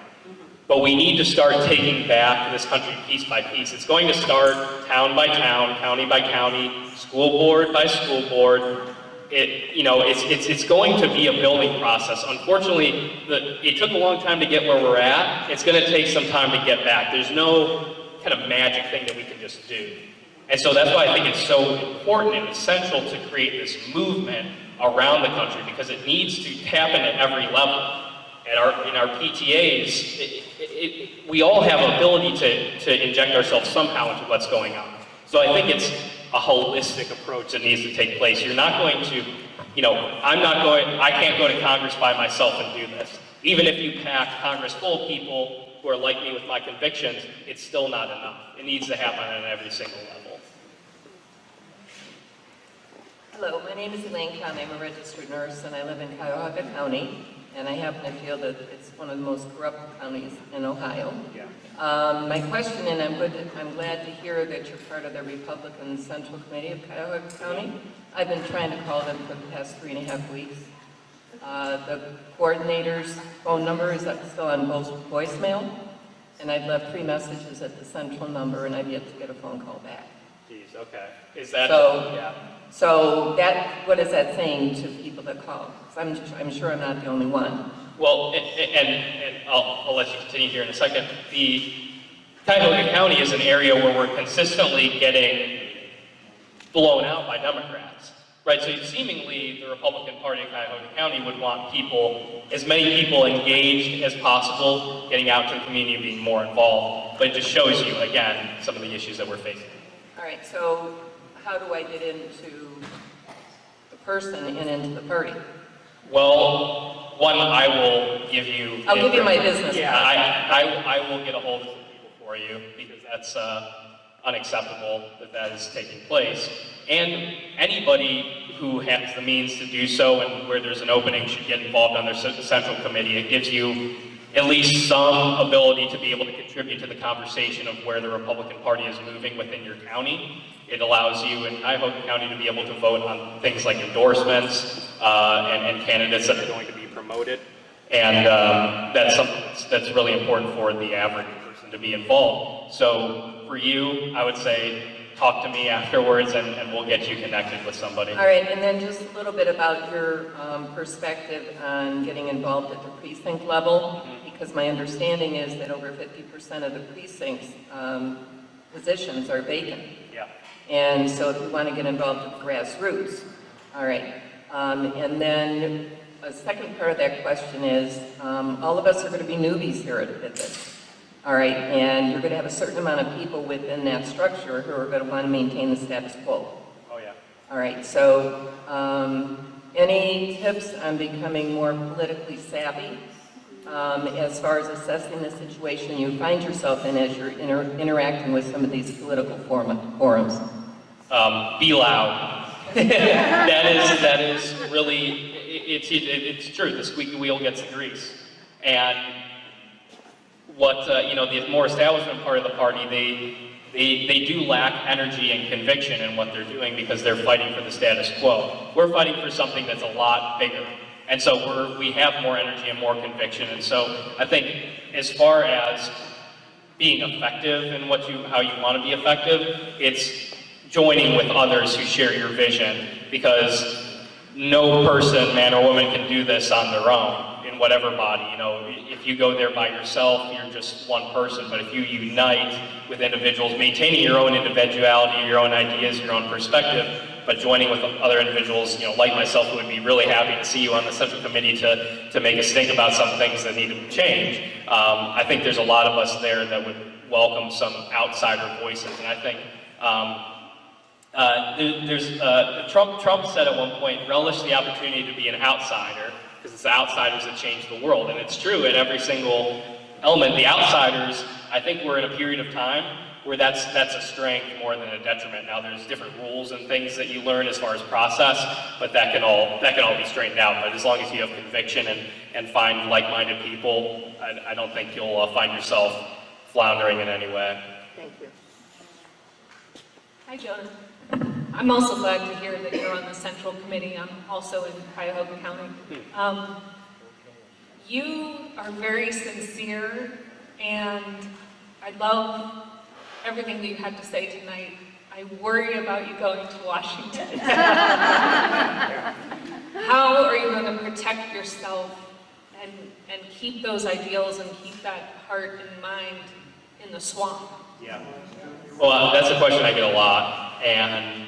But we need to start taking back this country piece by piece. It's going to start town by town, county by county, school board by school board. It's going to be a building process. Unfortunately, it took a long time to get where we're at. It's going to take some time to get back. There's no kind of magic thing that we can just do. And so that's why I think it's so important and essential to create this movement around the country, because it needs to tap into every level. In our PTAs, we all have ability to inject ourselves somehow into what's going on. So I think a holistic approach that needs to take place. You're not going to, I can't go to Congress by myself and do this. Even if you pack Congress full of people who are like me with my convictions, it's still not enough. It needs to happen on every single level. Hello, my name is Elaine Kahn. I'm a registered nurse and I live in Cuyahoga County, and I happen to feel that it's one of the most corrupt counties in Ohio. Yeah. My question, and I'm glad to hear that you're part of the Republican Central Committee of Cuyahoga County. I've been trying to call them for the past 3.5 weeks. The coordinator's phone number is still on voicemail, and I've left 3 messages at the central number, and I've yet to get a phone call back. Geez, okay. Is that, yeah. So what is that saying to people that call? 'Cause I'm sure I'm not the only one. Well, and I'll let you continue here in a second. The Cuyahoga County is an area where we're consistently getting blown out by Democrats, right? So seemingly the Republican Party of Cuyahoga County would want as many people engaged as possible, getting out to the community and being more involved. But it just shows you, again, some of the issues that we're facing. All right, so how do I get into the person and into the party? Well, one, I will give you... I'll give you my business Yeah, card. I will get a hold of some people for you, because that's unacceptable that is taking place. And anybody who has the means to do so and where there's an opening should get involved on their central committee. It gives you at least some ability to be able to contribute to the conversation of where the Republican Party is moving within your county. It allows you in Cuyahoga County to be able to vote on things like endorsements and candidates that are going to be promoted. And that's something that's really important for the average person to be involved. So for you, I would say talk to me afterwards and we'll get you connected with somebody. All right, and then just a little bit about your perspective on getting involved at the precinct level, because my understanding is that over 50% of the precincts positions are vacant. Yeah. And so if you want to get involved with grassroots, all right. And then a second part of that question is, all of us are going to be newbies here at this. All right, and you're going to have a certain amount of people within that structure who are going to want to maintain the status quo. Oh, yeah. All right, so any tips on becoming more politically savvy as far as assessing the situation you find yourself in as you're interacting with some of these political forums? Be loud. that is really, it's true. The squeaky wheel gets the grease. And what, the more establishment part of the party, they do lack energy and conviction in what they're doing because they're fighting for the status quo. We're fighting for something that's a lot bigger. And so we have more energy and more conviction. And so I think as far as being effective in how you want to be effective, it's joining with others who share your vision, because no person, man or woman, can do this on their own in whatever body. If you go there by yourself, you're just one person. But if you unite with individuals, maintaining your own individuality, your own ideas, your own perspective, but joining with other individuals, like myself, who would be really happy to see you on the Central Committee to make us think about some things that need to change. I think there's a lot of us there that would welcome some outsider voices, and I think Trump said at one point, relish the opportunity to be an outsider, because it's the outsiders that change the world. And it's true at every single element. The outsiders, I think we're in a period of time where that's a strength more than a detriment. Now there's different rules and things that you learn as far as process, but that can all be straightened out. But as long as you have conviction and find like-minded people, I don't think you'll find yourself floundering in any way. Thank you. Hi, Jonah. I'm also glad to hear that you're on the Central Committee. I'm also in Cuyahoga County. You are very sincere, and I love everything that you had to say tonight. I worry about you going to Washington. How are you going to protect yourself and keep those ideals and keep that heart and mind in the swamp? Yeah. Well, that's a question I get a lot, and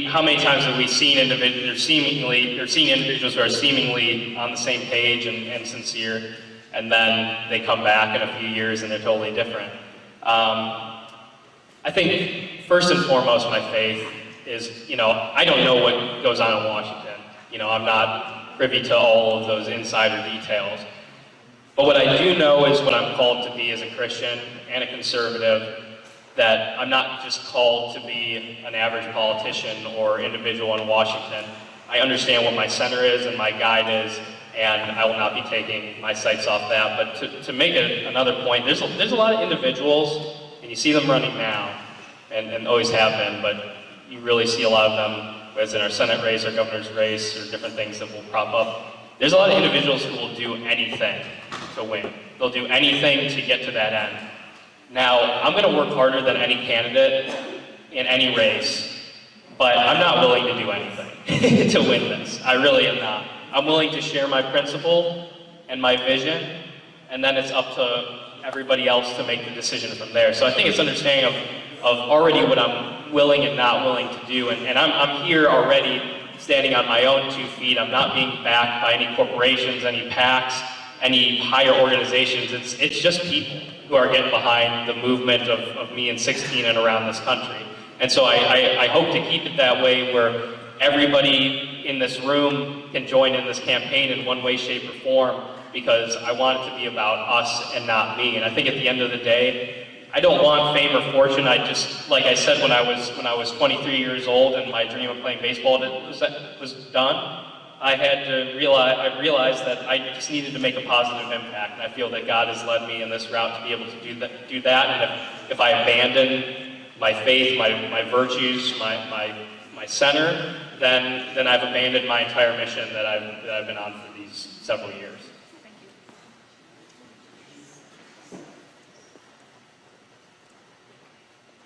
how many times have we seen individuals who are seemingly on the same page and sincere, and then they come back in a few years and they're totally different. I think first and foremost, my faith is, I don't know what goes on in Washington. I'm not privy to all of those insider details. But what I do know is what I'm called to be as a Christian and a conservative, that I'm not just called to be an average politician or individual in Washington. I understand what my center is and my guide is, and I will not be taking my sights off that. But to make another point, there's a lot of individuals, and you see them running now, and always have been, but you really see a lot of them, whether it's in our Senate race, our governor's race, or different things that will prop up. There's a lot of individuals who will do anything to win. They'll do anything to get to that end. Now, I'm going to work harder than any candidate in any race, but I'm not willing to do anything to win this. I really am not. I'm willing to share my principle and my vision, and then it's up to everybody else to make the decision from there. So I think it's understanding of already what I'm willing and not willing to do, and I'm here already standing on my own 2 feet. I'm not being backed by any corporations, any PACs, any higher organizations. It's just people who are getting behind the movement of me in 16 and around this country. And so I hope to keep it that way, where everybody in this room can join in this campaign in one way, shape, or form, because I want it to be about us and not me. And I think at the end of the day, I don't want fame or fortune. I just, like I said, when I was 23 years old and my dream of playing baseball was done, I realized that I just needed to make a positive impact, and I feel that God has led me in this route to be able to do that. And if I abandon my faith, my virtues, my center, then I've abandoned my entire mission that I've been on for these several years.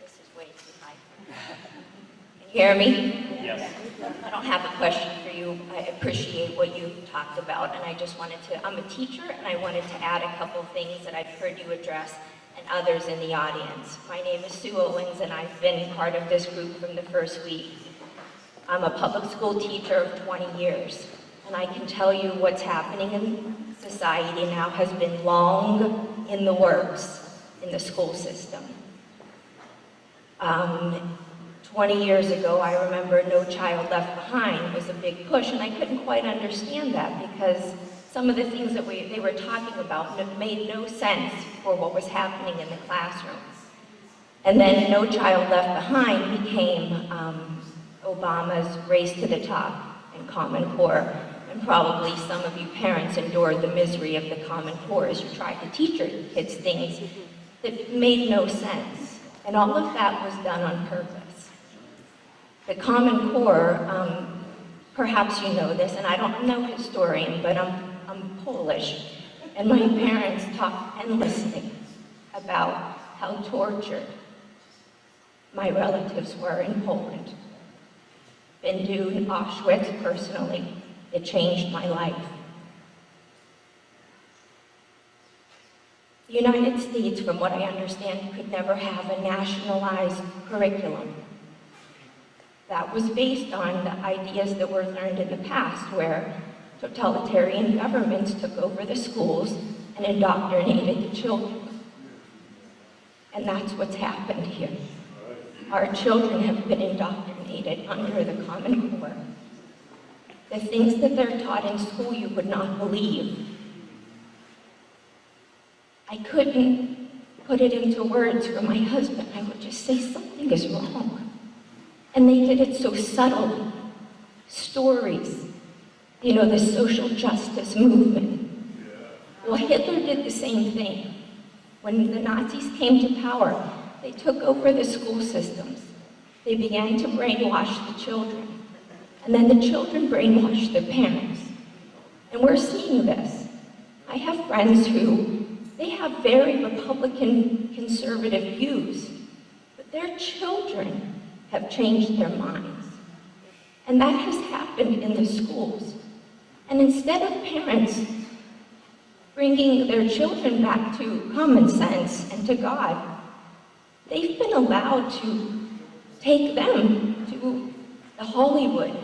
This is way too high. Can you hear me? Yes. I don't have a question for you. I appreciate what you talked about, and I just wanted to, I'm a teacher, and I wanted to add a couple things that I've heard you address and others in the audience. My name is Sue Owens, and I've been part of this group from the first week. I'm a public school teacher of 20 years, and I can tell you what's happening in society now has been long in the works in the school system. 20 years ago, I remember No Child Left Behind was a big push, and I couldn't quite understand that because some of the things that they were talking about made no sense for what was happening in the classrooms. And then No Child Left Behind became Obama's Race to the Top and Common Core. And probably some of you parents endured the misery of the Common Core as you tried to teach your kids things that made no sense. And all of that was done on purpose. The Common Core, perhaps you know this, and I'm no historian, but I'm Polish, and my parents talked endlessly about how tortured my relatives were in Poland. Been to Auschwitz personally. It changed my life. The United States, from what I understand, could never have a nationalized curriculum. That was based on the ideas that were learned in the past, where totalitarian governments took over the schools and indoctrinated the children. And that's what's happened here. Our children have been indoctrinated under the Common Core. The things that they're taught in school you would not believe. I couldn't put it into words for my husband. I would just say something is wrong. And they did it so subtly. Stories, the social justice movement. Well, Hitler did the same thing. When the Nazis came to power, they took over the school systems. They began to brainwash the children. And then the children brainwashed their parents. And we're seeing this. I have friends who, they have very Republican conservative views, but their children have changed their minds. And that has happened in the schools. And instead of parents bringing their children back to common sense and to God, they've been allowed to take them to the Hollywood,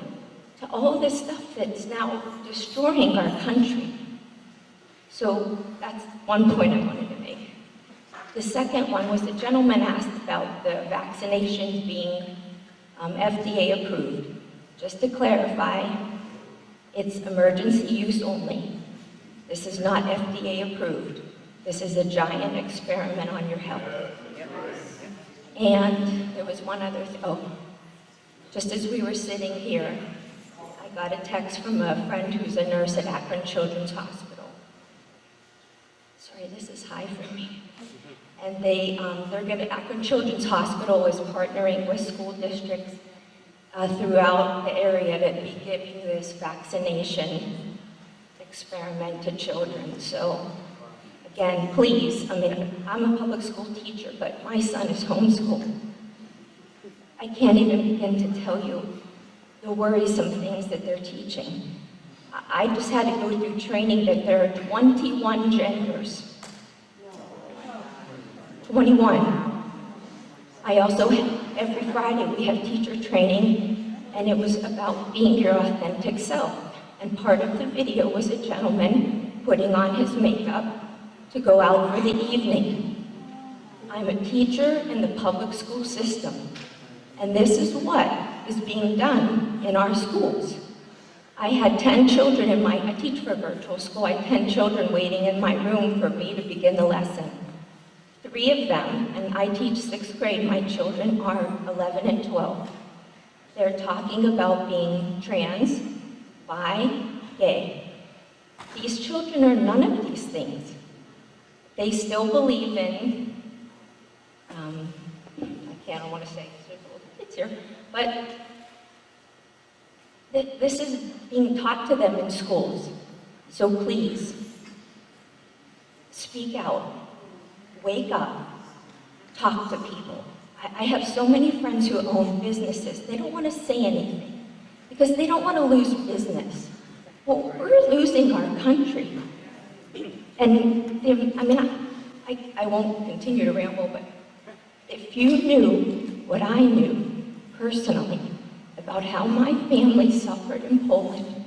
to all this stuff that's now destroying our country. So that's one point I wanted to make. The second one was the gentleman asked about the vaccinations being FDA approved. Just to clarify, it's emergency use only. This is not FDA approved. This is a giant experiment on your health. And there was one other thing. Oh, just as we were sitting here, I got a text from a friend who's a nurse at Akron Children's Hospital. Sorry, this is high for me. And Akron Children's Hospital is partnering with school districts throughout the area to be giving this vaccination experiment to children. So again, please, I'm a public school teacher, but my son is homeschooled. I can't even begin to tell you the worrisome things that they're teaching. I just had to go through training that there are 21 genders. 21. I also, every Friday we have teacher training, and it was about being your authentic self. And part of the video was a gentleman putting on his makeup to go out for the evening. I'm a teacher in the public school system, and this is what is being done in our schools. I had 10 children I teach for a virtual school, I had 10 children waiting in my room for me to begin the lesson. 3 of them, and I teach 6th grade, my children are 11 and 12. They're talking about being trans, bi, gay. These children are none of these things. They still believe in, I don't want to say, it's here, but this is being taught to them in schools. So please, speak out, wake up, talk to people. I have so many friends who own businesses. They don't want to say anything because they don't want to lose business. Well, we're losing our country. And I won't continue to ramble, but if you knew what I knew personally about how my family suffered in Poland,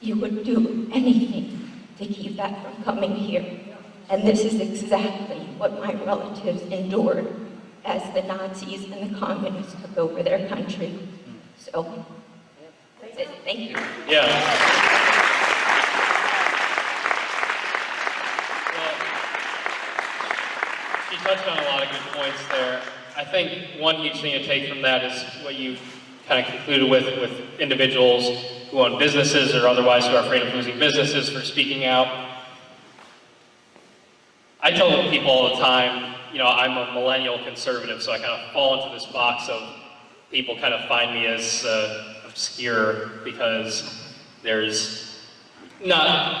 you would do anything to keep that from coming here. And this is exactly what my relatives endured as the Nazis and the communists took over their country. So, that's it. Thank you. Yeah. Well, she touched on a lot of good points there. I think one huge thing to take from that is what you kind of concluded with individuals who own businesses or otherwise who are afraid of losing businesses for speaking out. I tell people all the time, I'm a millennial conservative, so I kind of fall into this box of people kind of find me as obscure because there's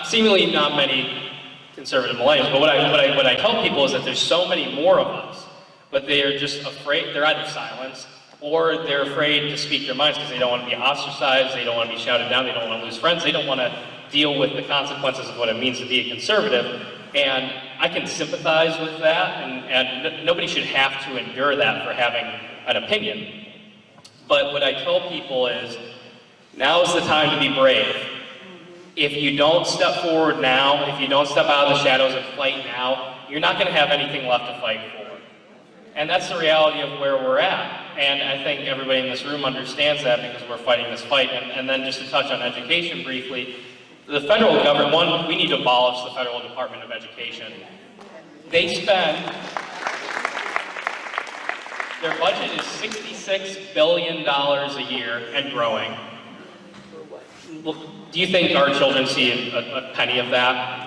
seemingly not many conservative millennials. But what I tell people is that there's so many more of us, but they are just afraid. They're either silenced or they're afraid to speak their minds because they don't want to be ostracized, they don't want to be shouted down, they don't want to lose friends, they don't want to deal with the consequences of what it means to be a conservative. And I can sympathize with that, and nobody should have to endure that for having an opinion. But what I tell people is, now is the time to be brave. If you don't step forward now, if you don't step out of the shadows and fight now, you're not going to have anything left to fight for. And that's the reality of where we're at. And I think everybody in this room understands that because we're fighting this fight. And then just to touch on education briefly, the federal government, one, we need to abolish the Federal Department of Education. They spend, their budget is $66 billion a year and growing. Do you think our children see a penny of that?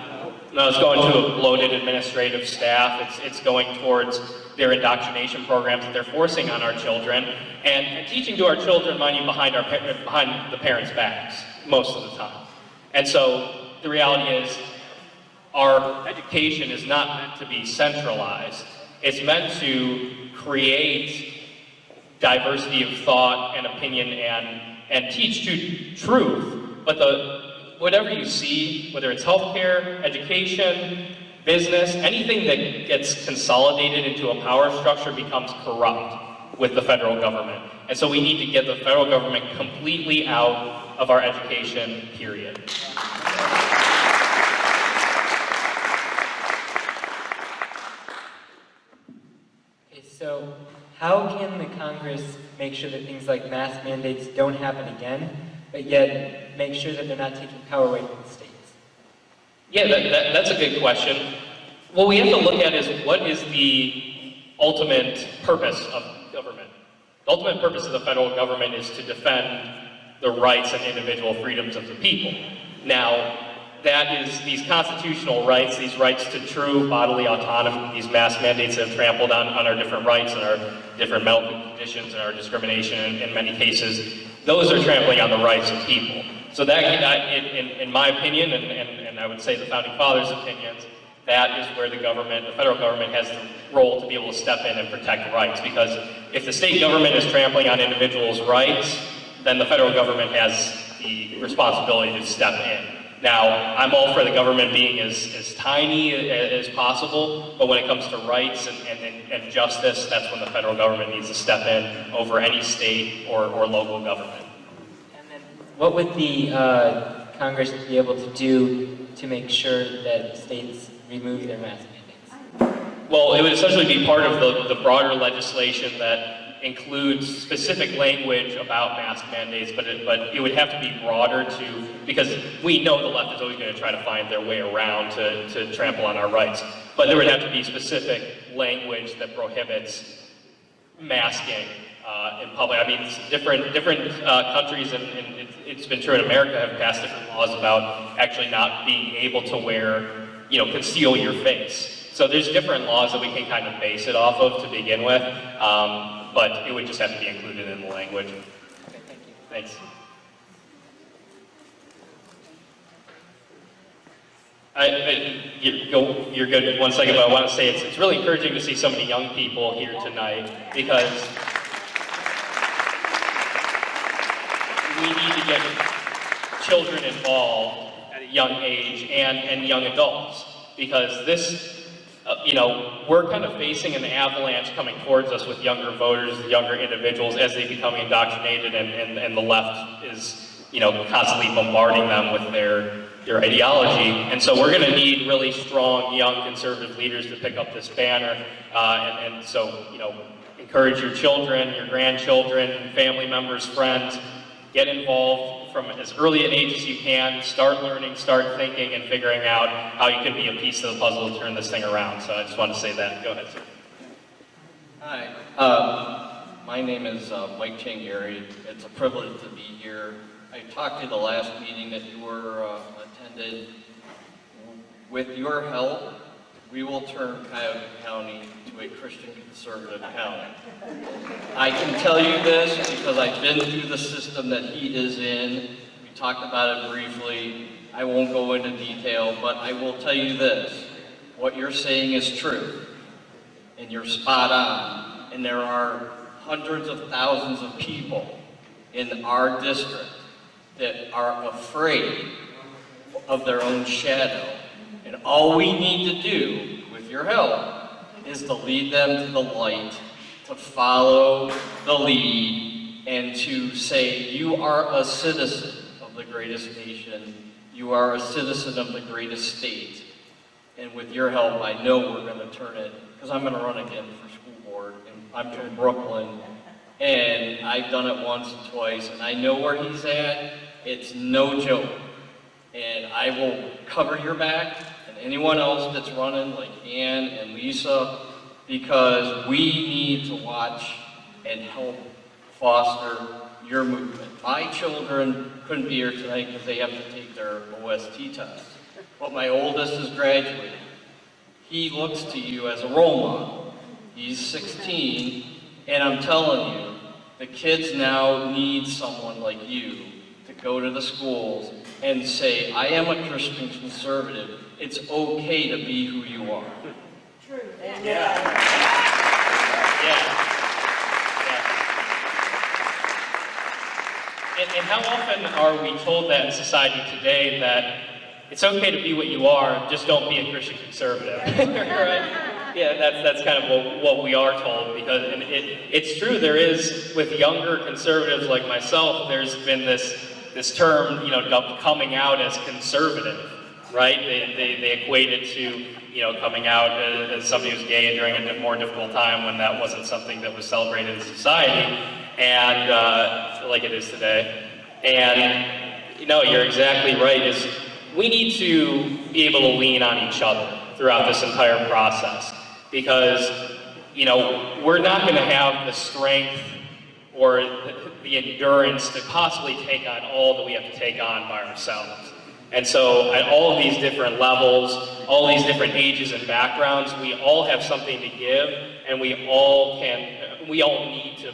No, it's going to a bloated administrative staff. It's going towards their indoctrination programs that they're forcing on our children, and teaching to our children, mind you, behind the parents' backs most of the time. And so the reality is, our education is not meant to be centralized. It's meant to create diversity of thought and opinion and teach to truth. But whatever you see, whether it's healthcare, education, business, anything that gets consolidated into a power structure becomes corrupt with the federal government. And so we need to get the federal government completely out of our education, period. So how can the Congress make sure that things like mask mandates don't happen again, but yet make sure that they're not taking power away from the states? Yeah, that's a good question. What we have to look at is what is the ultimate purpose of government. The ultimate purpose of the federal government is to defend the rights and individual freedoms of the people. Now, that is these constitutional rights, these rights to true bodily autonomy, these mask mandates that have trampled on our different rights and our different medical conditions and our discrimination in many cases, those are trampling on the rights of people. So that, in my opinion, and I would say the Founding Fathers' opinions, that is where the government, the federal government, has the role to be able to step in and protect rights. Because if the state government is trampling on individuals' rights, then the federal government has the responsibility to step in. Now, I'm all for the government being as tiny as possible, but when it comes to rights and justice, that's when the federal government needs to step in over any state or local government. And then what would the Congress be able to do to make sure that states remove their mask mandates? Well, it would essentially be part of the broader legislation that includes specific language about mask mandates, but it would have to be broader to, because we know the left is always going to try to find their way around to trample on our rights. But there would have to be specific language that prohibits masking in public. I mean, different countries, and it's been true in America, have passed different laws about actually not being able to wear, conceal your face. So there's different laws that we can kind of base it off of to begin with. But it would just have to be included in the language. Okay, thank you. Thanks. You're good. 1 second, but I want to say it's really encouraging to see so many young people here tonight, because we need to get children involved at a young age and young adults, because this. We're kind of facing an avalanche coming towards us with younger voters, younger individuals, as they become indoctrinated, and the left is, constantly bombarding them with their ideology. And so we're going to need really strong, young, conservative leaders to pick up this banner. And so, encourage your children, your grandchildren, family members, friends, get involved from as early an age as you can, start learning, start thinking, and figuring out how you can be a piece of the puzzle to turn this thing around. So I just want to say that. Go ahead, sir. Hi, my name is Mike Changari. It's a privilege to be here. I talked to you the last meeting that you were attended. With your help, we will turn Cuyahoga County to a Christian conservative county. I can tell you this because I've been through the system that he is in. We talked about it briefly. I won't go into detail, but I will tell you this. What you're saying is true, and you're spot on. And there are hundreds of thousands of people in our district that are afraid of their own shadow. And all we need to do, with your help, is to lead them to the light, to follow the lead, and to say, you are a citizen of the greatest nation, you are a citizen of the greatest state. And with your help, I know we're going to turn it, because I'm going to run again for school board, and I'm from Brooklyn, and I've done it once and twice, and I know where he's at. It's no joke. And I will cover your back, and anyone else that's running, like Ann and Lisa, because we need to watch and help foster your movement. My children couldn't be here tonight because they have to take their OST test. But my oldest is graduating. He looks to you as a role model. He's 16, and I'm telling you, the kids now need someone like you to go to the schools and say, I am a Christian conservative. It's okay to be who you are. True. Yeah. And how often are we told that in society today, that it's okay to be what you are, just don't be a Christian conservative? Right? Yeah, that's kind of what we are told, because and it's true, there is, with younger conservatives like myself, there's been this term, coming out as conservative, right? They equate it to coming out as somebody who's gay during a more difficult time when that wasn't something that was celebrated in society, and like it is today. And you're exactly right. Is we need to be able to lean on each other throughout this entire process, because we're not going to have the strength or the endurance to possibly take on all that we have to take on by ourselves. And so at all of these different levels, all these different ages and backgrounds, we all have something to give, and we all need to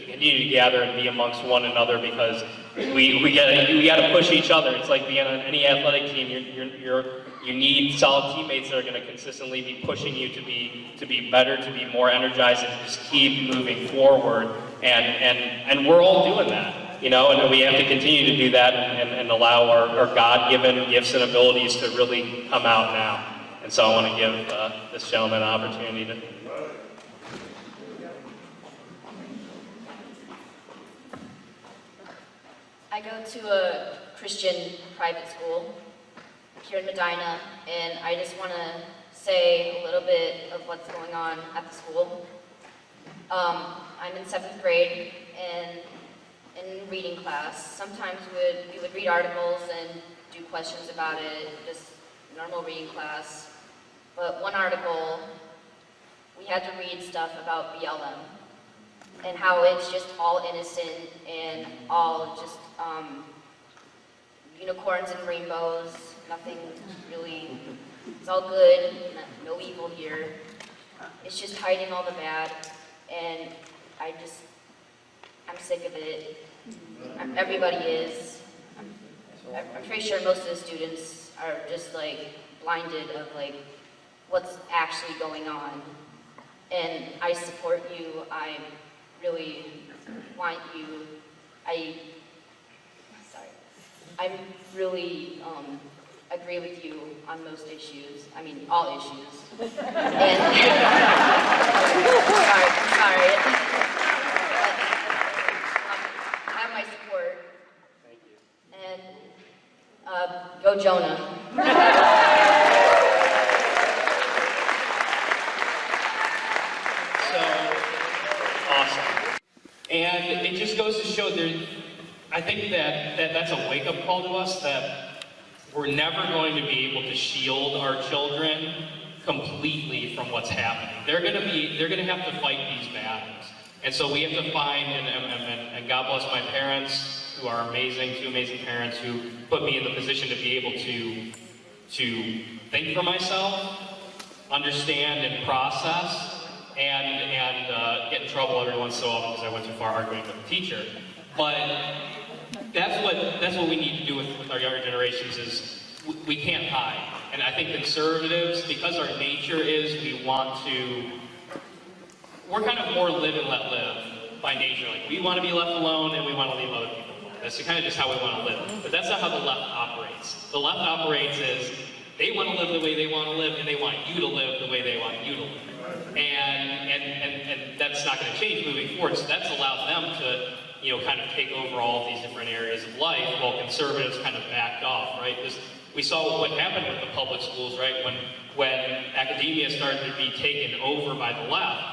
continue to gather and be amongst one another, because we got to push each other. It's like being on any athletic team. You need solid teammates that are going to consistently be pushing you to be better, to be more energized, and just keep moving forward. And we're all doing that. And we have to continue to do that and allow our God-given gifts and abilities to really come out now. And so I want to give this gentleman an opportunity to... I go to a Christian private school here in Medina, and I just want to say a little bit of what's going on at the school. I'm in 7th grade, and in reading class, sometimes we would read articles and do questions about it, just normal reading class. But one article, we had to read stuff about BLM and how it's just all innocent and all just unicorns and rainbows, nothing really, it's all good, no evil here. It's just hiding all the bad, and I'm sick of it. Everybody is. I'm pretty sure most of the students are just like blinded of like what's actually going on. And I support you. I really want you. I really agree with you on most issues. I mean, all issues. And sorry. Have my support. Thank you. And go Jonah. So awesome. And it just goes to show I think that's a wake-up call to us, that we're never going to be able to shield our children completely from what's happening. They're going to have to fight these battles. And so we have to find, and God bless my parents, who are amazing, 2 amazing parents who put me in the position to be able to think for myself, understand and process, and get in trouble every once in a while because I went too far arguing with the teacher. But that's what we need to do with our younger generations, is we can't hide. And I think conservatives, because our nature is we're kind of more live and let live by nature. Like, we want to be left alone and we want to leave other people alone. That's kind of just how we want to live. But that's not how the left operates. The left operates is they want to live the way they want to live, and they want you to live the way they want you to live. And that's not going to change moving forward. So that's allowed them to kind of take over all of these different areas of life, while conservatives kind of backed off, right? We saw what happened with the public schools, right? When academia started to be taken over by the left,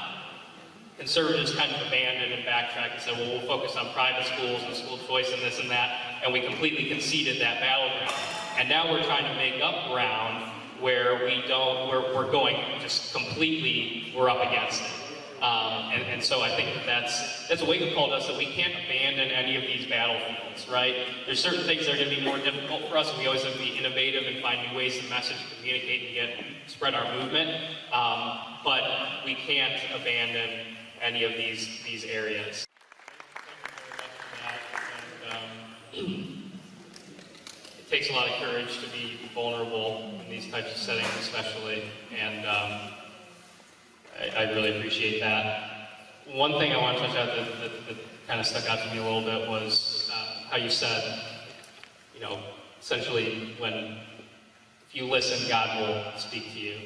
conservatives kind of abandoned and backtracked and said, well, we'll focus on private schools and school choice and this and that, and we completely conceded that battleground. And now we're trying to make up ground where we're going just completely, we're up against it. And so I think that's a wake-up call to us, that we can't abandon any of these battlefields, right? There's certain things that are going to be more difficult for us, and we always have to be innovative and find new ways to message, communicate, and spread our movement. But we can't abandon any of these areas. It takes a lot of courage to be vulnerable in these types of settings, especially, and I really appreciate that. One thing I want to touch on that kind of stuck out to me a little bit was how you said, essentially, if you listen, God will speak to you.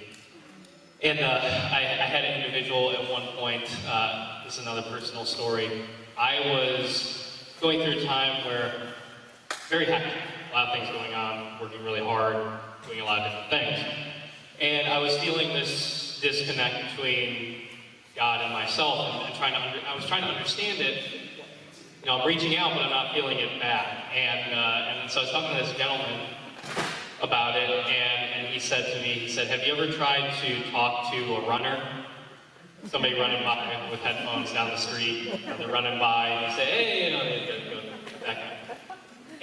And I had an individual at one point, this is another personal story. I was going through a time where, very hectic, a lot of things going on, working really hard, doing a lot of different things. And I was feeling this disconnect between God and myself, and I was trying to understand it. You know, I'm reaching out, but I'm not feeling it back. And so I was talking to this gentleman about it, and he said to me, he said, have you ever tried to talk to a runner? Somebody running by with headphones down the street, and they're running by, and you say, hey, you know, they go, that guy.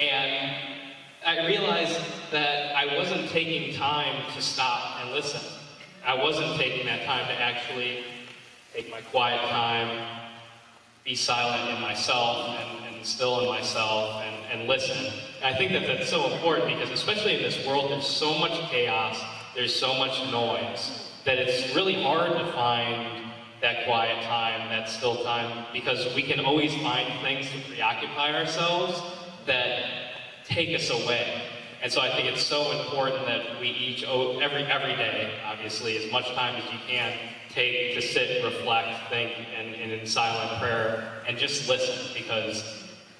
And I realized that I wasn't taking time to stop and listen. I wasn't taking that time to actually take my quiet time, be silent in myself, and still in myself, and listen. And I think that that's so important because especially in this world, there's so much chaos, there's so much noise, that it's really hard to find that quiet time, that still time, because we can always find things to preoccupy ourselves that take us away. And so I think it's so important that we each, every day, obviously, as much time as you can, take to sit, reflect, think, and in silent prayer, and just listen, because,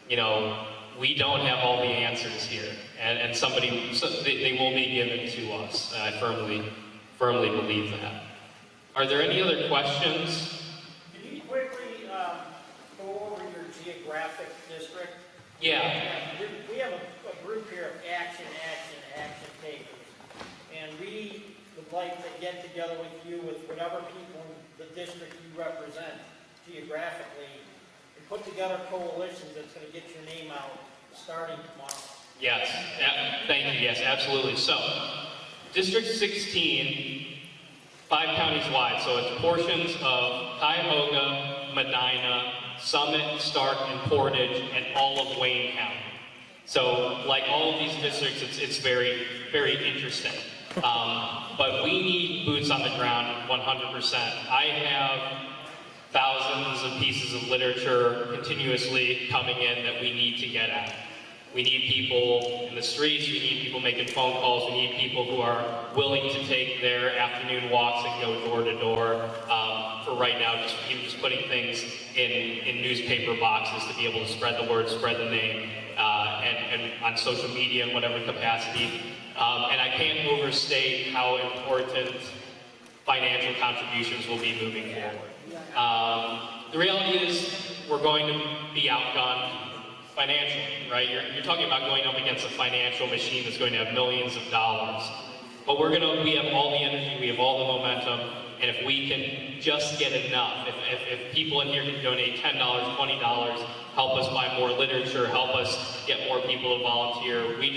you know, we don't have all the answers here, and they will be given to us. I firmly believe that. Are there any other questions? Can you quickly go over your geographic district? Yeah. We have a group here of action takers, and we would like to get together with you, with whatever people in the district you represent geographically, and put together coalitions that's going to get your name out starting tomorrow. Yes, thank you, yes, absolutely. So, District 16, 5 counties wide, so it's portions of Cuyahoga, Medina, Summit, Stark, and Portage, and all of Wayne County. So, like all of these districts, it's very, very interesting. But we need boots on the ground 100%. I have thousands of pieces of literature continuously coming in that we need to get at. We need people in the streets, we need people making phone calls, we need people who are willing to take their afternoon walks and go door to door. For right now, just putting things in newspaper boxes to be able to spread the word, spread the name, and on social media in whatever capacity. And I can't overstate how important financial contributions will be moving forward. The reality is we're going to be outgunned financially, right? You're talking about going up against a financial machine that's going to have millions of dollars. But we have all the energy, we have all the momentum, and if we can just get enough, if people in here can donate $10, $20, help us buy more literature, help us get more people to volunteer, we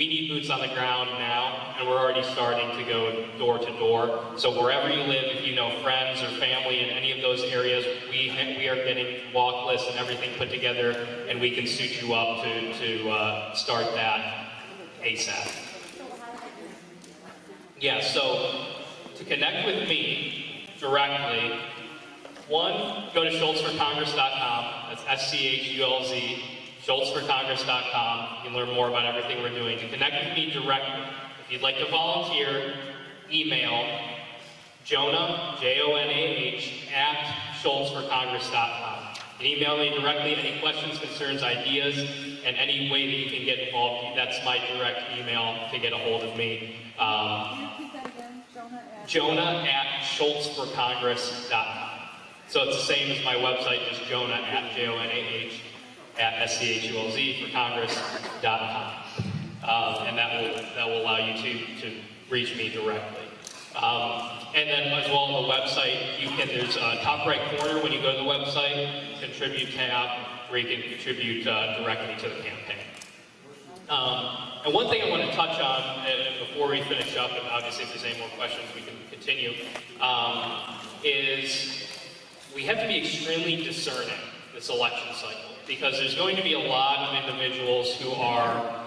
need boots on the ground now, and we're already starting to go door to door. So wherever you live, if you know friends or family in any of those areas, we are getting walk lists and everything put together, and we can suit you up to start that ASAP. Yeah, so to connect with me directly, one, go to schultzforcongress.com. That's SCHULZ, schultzforcongress.com. You can learn more about everything we're doing. To connect with me directly, if you'd like to volunteer, email Jonah, Jonah, at schultzforcongress.com. You can email me directly, any questions, concerns, ideas, and any way that you can get involved. That's my direct email to get a hold of me. Jonah at schultzforcongress.com. So it's the same as my website, just Jonah at JONAH at SCHULZ for Congress.com. And that will allow you to reach me directly. And then as well on the website, there's a top right corner when you go to the website, contribute tab, where you can contribute directly to the campaign. And one thing I want to touch on before we finish up, and obviously if there's any more questions we can continue, is we have to be extremely discerning this election cycle, because there's going to be a lot of individuals who are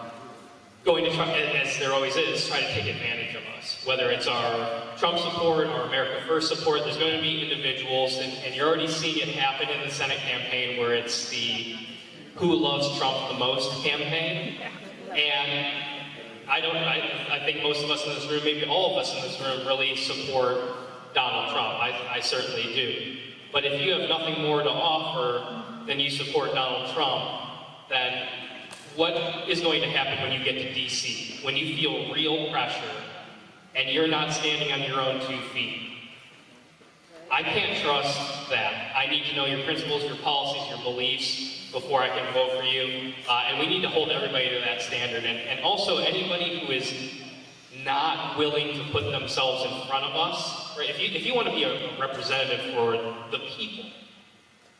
going to try, as there always is, try to take advantage of us. Whether it's our Trump support or America First support, there's going to be individuals, and you're already seeing it happen in the Senate campaign, where it's the who loves Trump the most campaign. And I think most of us in this room, maybe all of us in this room, really support Donald Trump. I certainly do. But if you have nothing more to offer than you support Donald Trump, then what is going to happen when you get to DC? When you feel real pressure and you're not standing on your own 2 feet. I can't trust that. I need to know your principles, your policies, your beliefs before I can vote for you. And we need to hold everybody to that standard. And also anybody who is not willing to put themselves in front of us, right? If you want to be a representative for the people,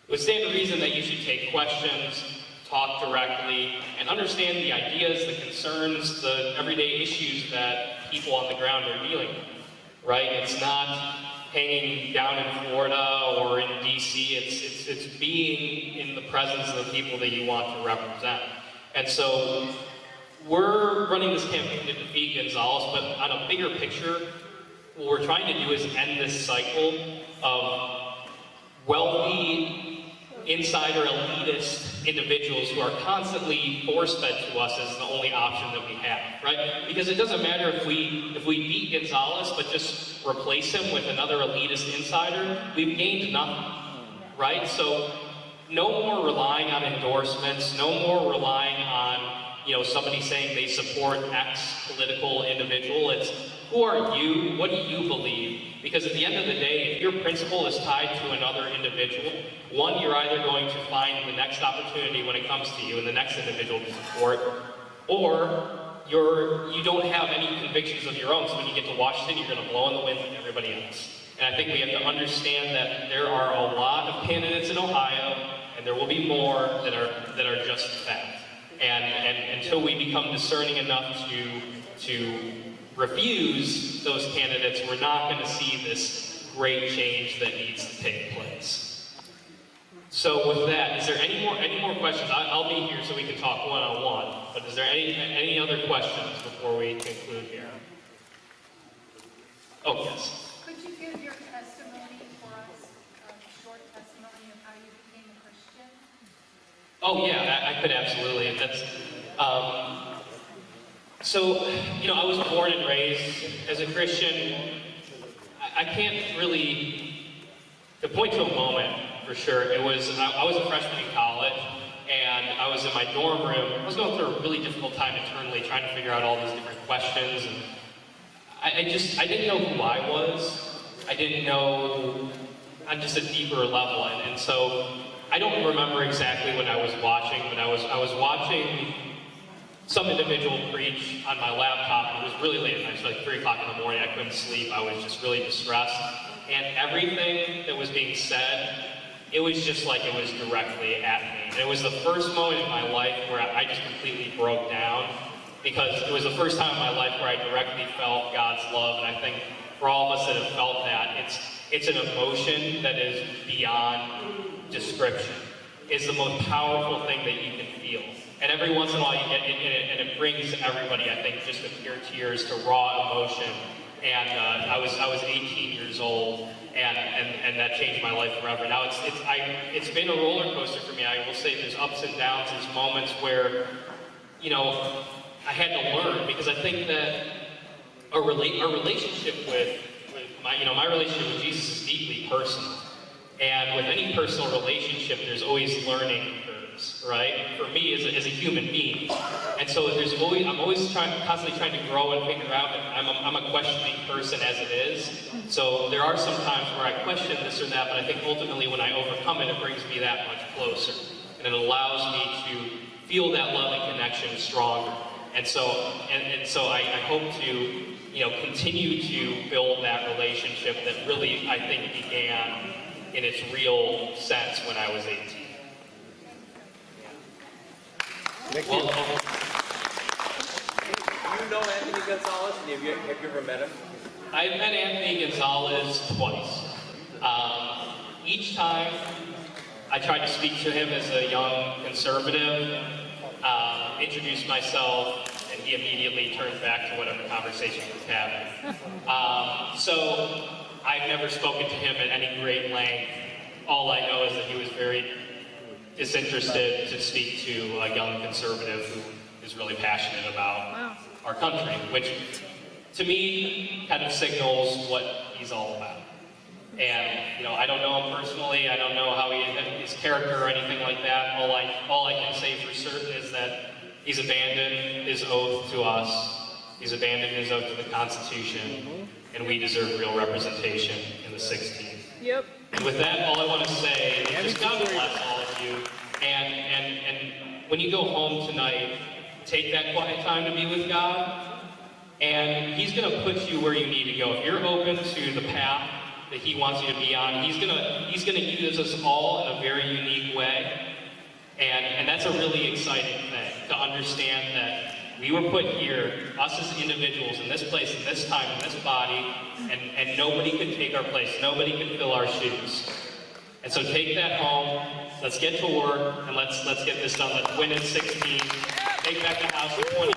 it would stand to reason that you should take questions, talk directly, and understand the ideas, the concerns, the everyday issues that people on the ground are dealing with, right? It's not hanging down in Florida or in DC, it's being in the presence of the people that you want to represent. And so we're running this campaign to defeat Gonzalez, but on a bigger picture, what we're trying to do is end this cycle of wealthy, insider, elitist individuals who are constantly force-fed to us as the only option that we have, right? Because it doesn't matter if we beat Gonzalez, but just replace him with another elitist insider, we've gained nothing, right? So no more relying on endorsements, no more relying on somebody saying they support X political individual. It's, who are you? What do you believe? Because at the end of the day, if your principle is tied to another individual, one, you're either going to find the next opportunity when it comes to you and the next individual to support, or you don't have any convictions of your own, so when you get to Washington, you're going to blow in the wind like everybody else. And I think we have to understand that there are a lot of candidates in Ohio, and there will be more that are just that. And until we become discerning enough to refuse those candidates, we're not going to see this great change that needs to take place. So with that, is there any more questions? I'll be here so we can talk one-on-one, but is there any other questions before we conclude here? Oh, yes. Could you give your testimony for us, a short testimony of how you became a Christian? Oh yeah, I could absolutely. That's so. I was born and raised as a Christian. I can't really to point to a moment for sure. It was I was a freshman in college, and I was in my dorm room. I was going through a really difficult time internally, trying to figure out all these different questions, and I didn't know who I was. I didn't know on just a deeper level, and so. I don't remember exactly what I was watching, but I was watching some individual preach on my laptop. It was really late at night, so like 3 o'clock in the morning. I couldn't sleep. I was just really distressed. And everything that was being said, it was just like it was directly at me. And it was the first moment in my life where I just completely broke down, because it was the first time in my life where I directly felt God's love. And I think for all of us that have felt that, it's an emotion that is beyond description. Is the most powerful thing that you can feel. And every once in a while you get it, and it brings everybody, I think, just to pure tears, to raw emotion. And I was 18 years old, and that changed my life forever. Now it's been a roller coaster for me. I will say there's ups and downs, there's moments where, I had to learn, because I think that our relationship with my relationship with Jesus is deeply personal. And with any personal relationship, there's always learning curves, right? For me, as a human being, and so I'm always constantly trying to grow and figure out. And I'm a questioning person as it is. So there are some times where I question this or that, but I think ultimately when I overcome it, it brings me that much closer, and it allows me to feel that love and connection stronger. And so I hope to continue to build that relationship that really I think began in its real sense when I was 18. Well, you know Anthony Gonzalez, and have you ever met him? I've met Anthony Gonzalez twice. Each time I tried to speak to him as a young conservative, introduced myself, and he immediately turned back to whatever conversation he was having. So I've never spoken to him at any great length. All I know is that he was very disinterested to speak to a young conservative who is really passionate about our country, which to me kind of signals what he's all about. And I don't know him personally. I don't know how his character or anything like that. All I can say for certain is that he's abandoned his oath to us He's abandoned his oath to the Constitution, and we deserve real representation in the 16th. Yep. And with that, all I want to say is just God bless all of you. And when you go home tonight, take that quiet time to be with God. And He's going to put you where you need to go. If you're open to the path that He wants you to be on, He's going to use us all in a very unique way. And that's a really exciting thing, to understand that we were put here, us as individuals, in this place, in this time, in this body, and nobody could take our place. Nobody could fill our shoes. And so take that home. Let's get to work, and let's get this done. Let's win in 16. Take back the house in 22.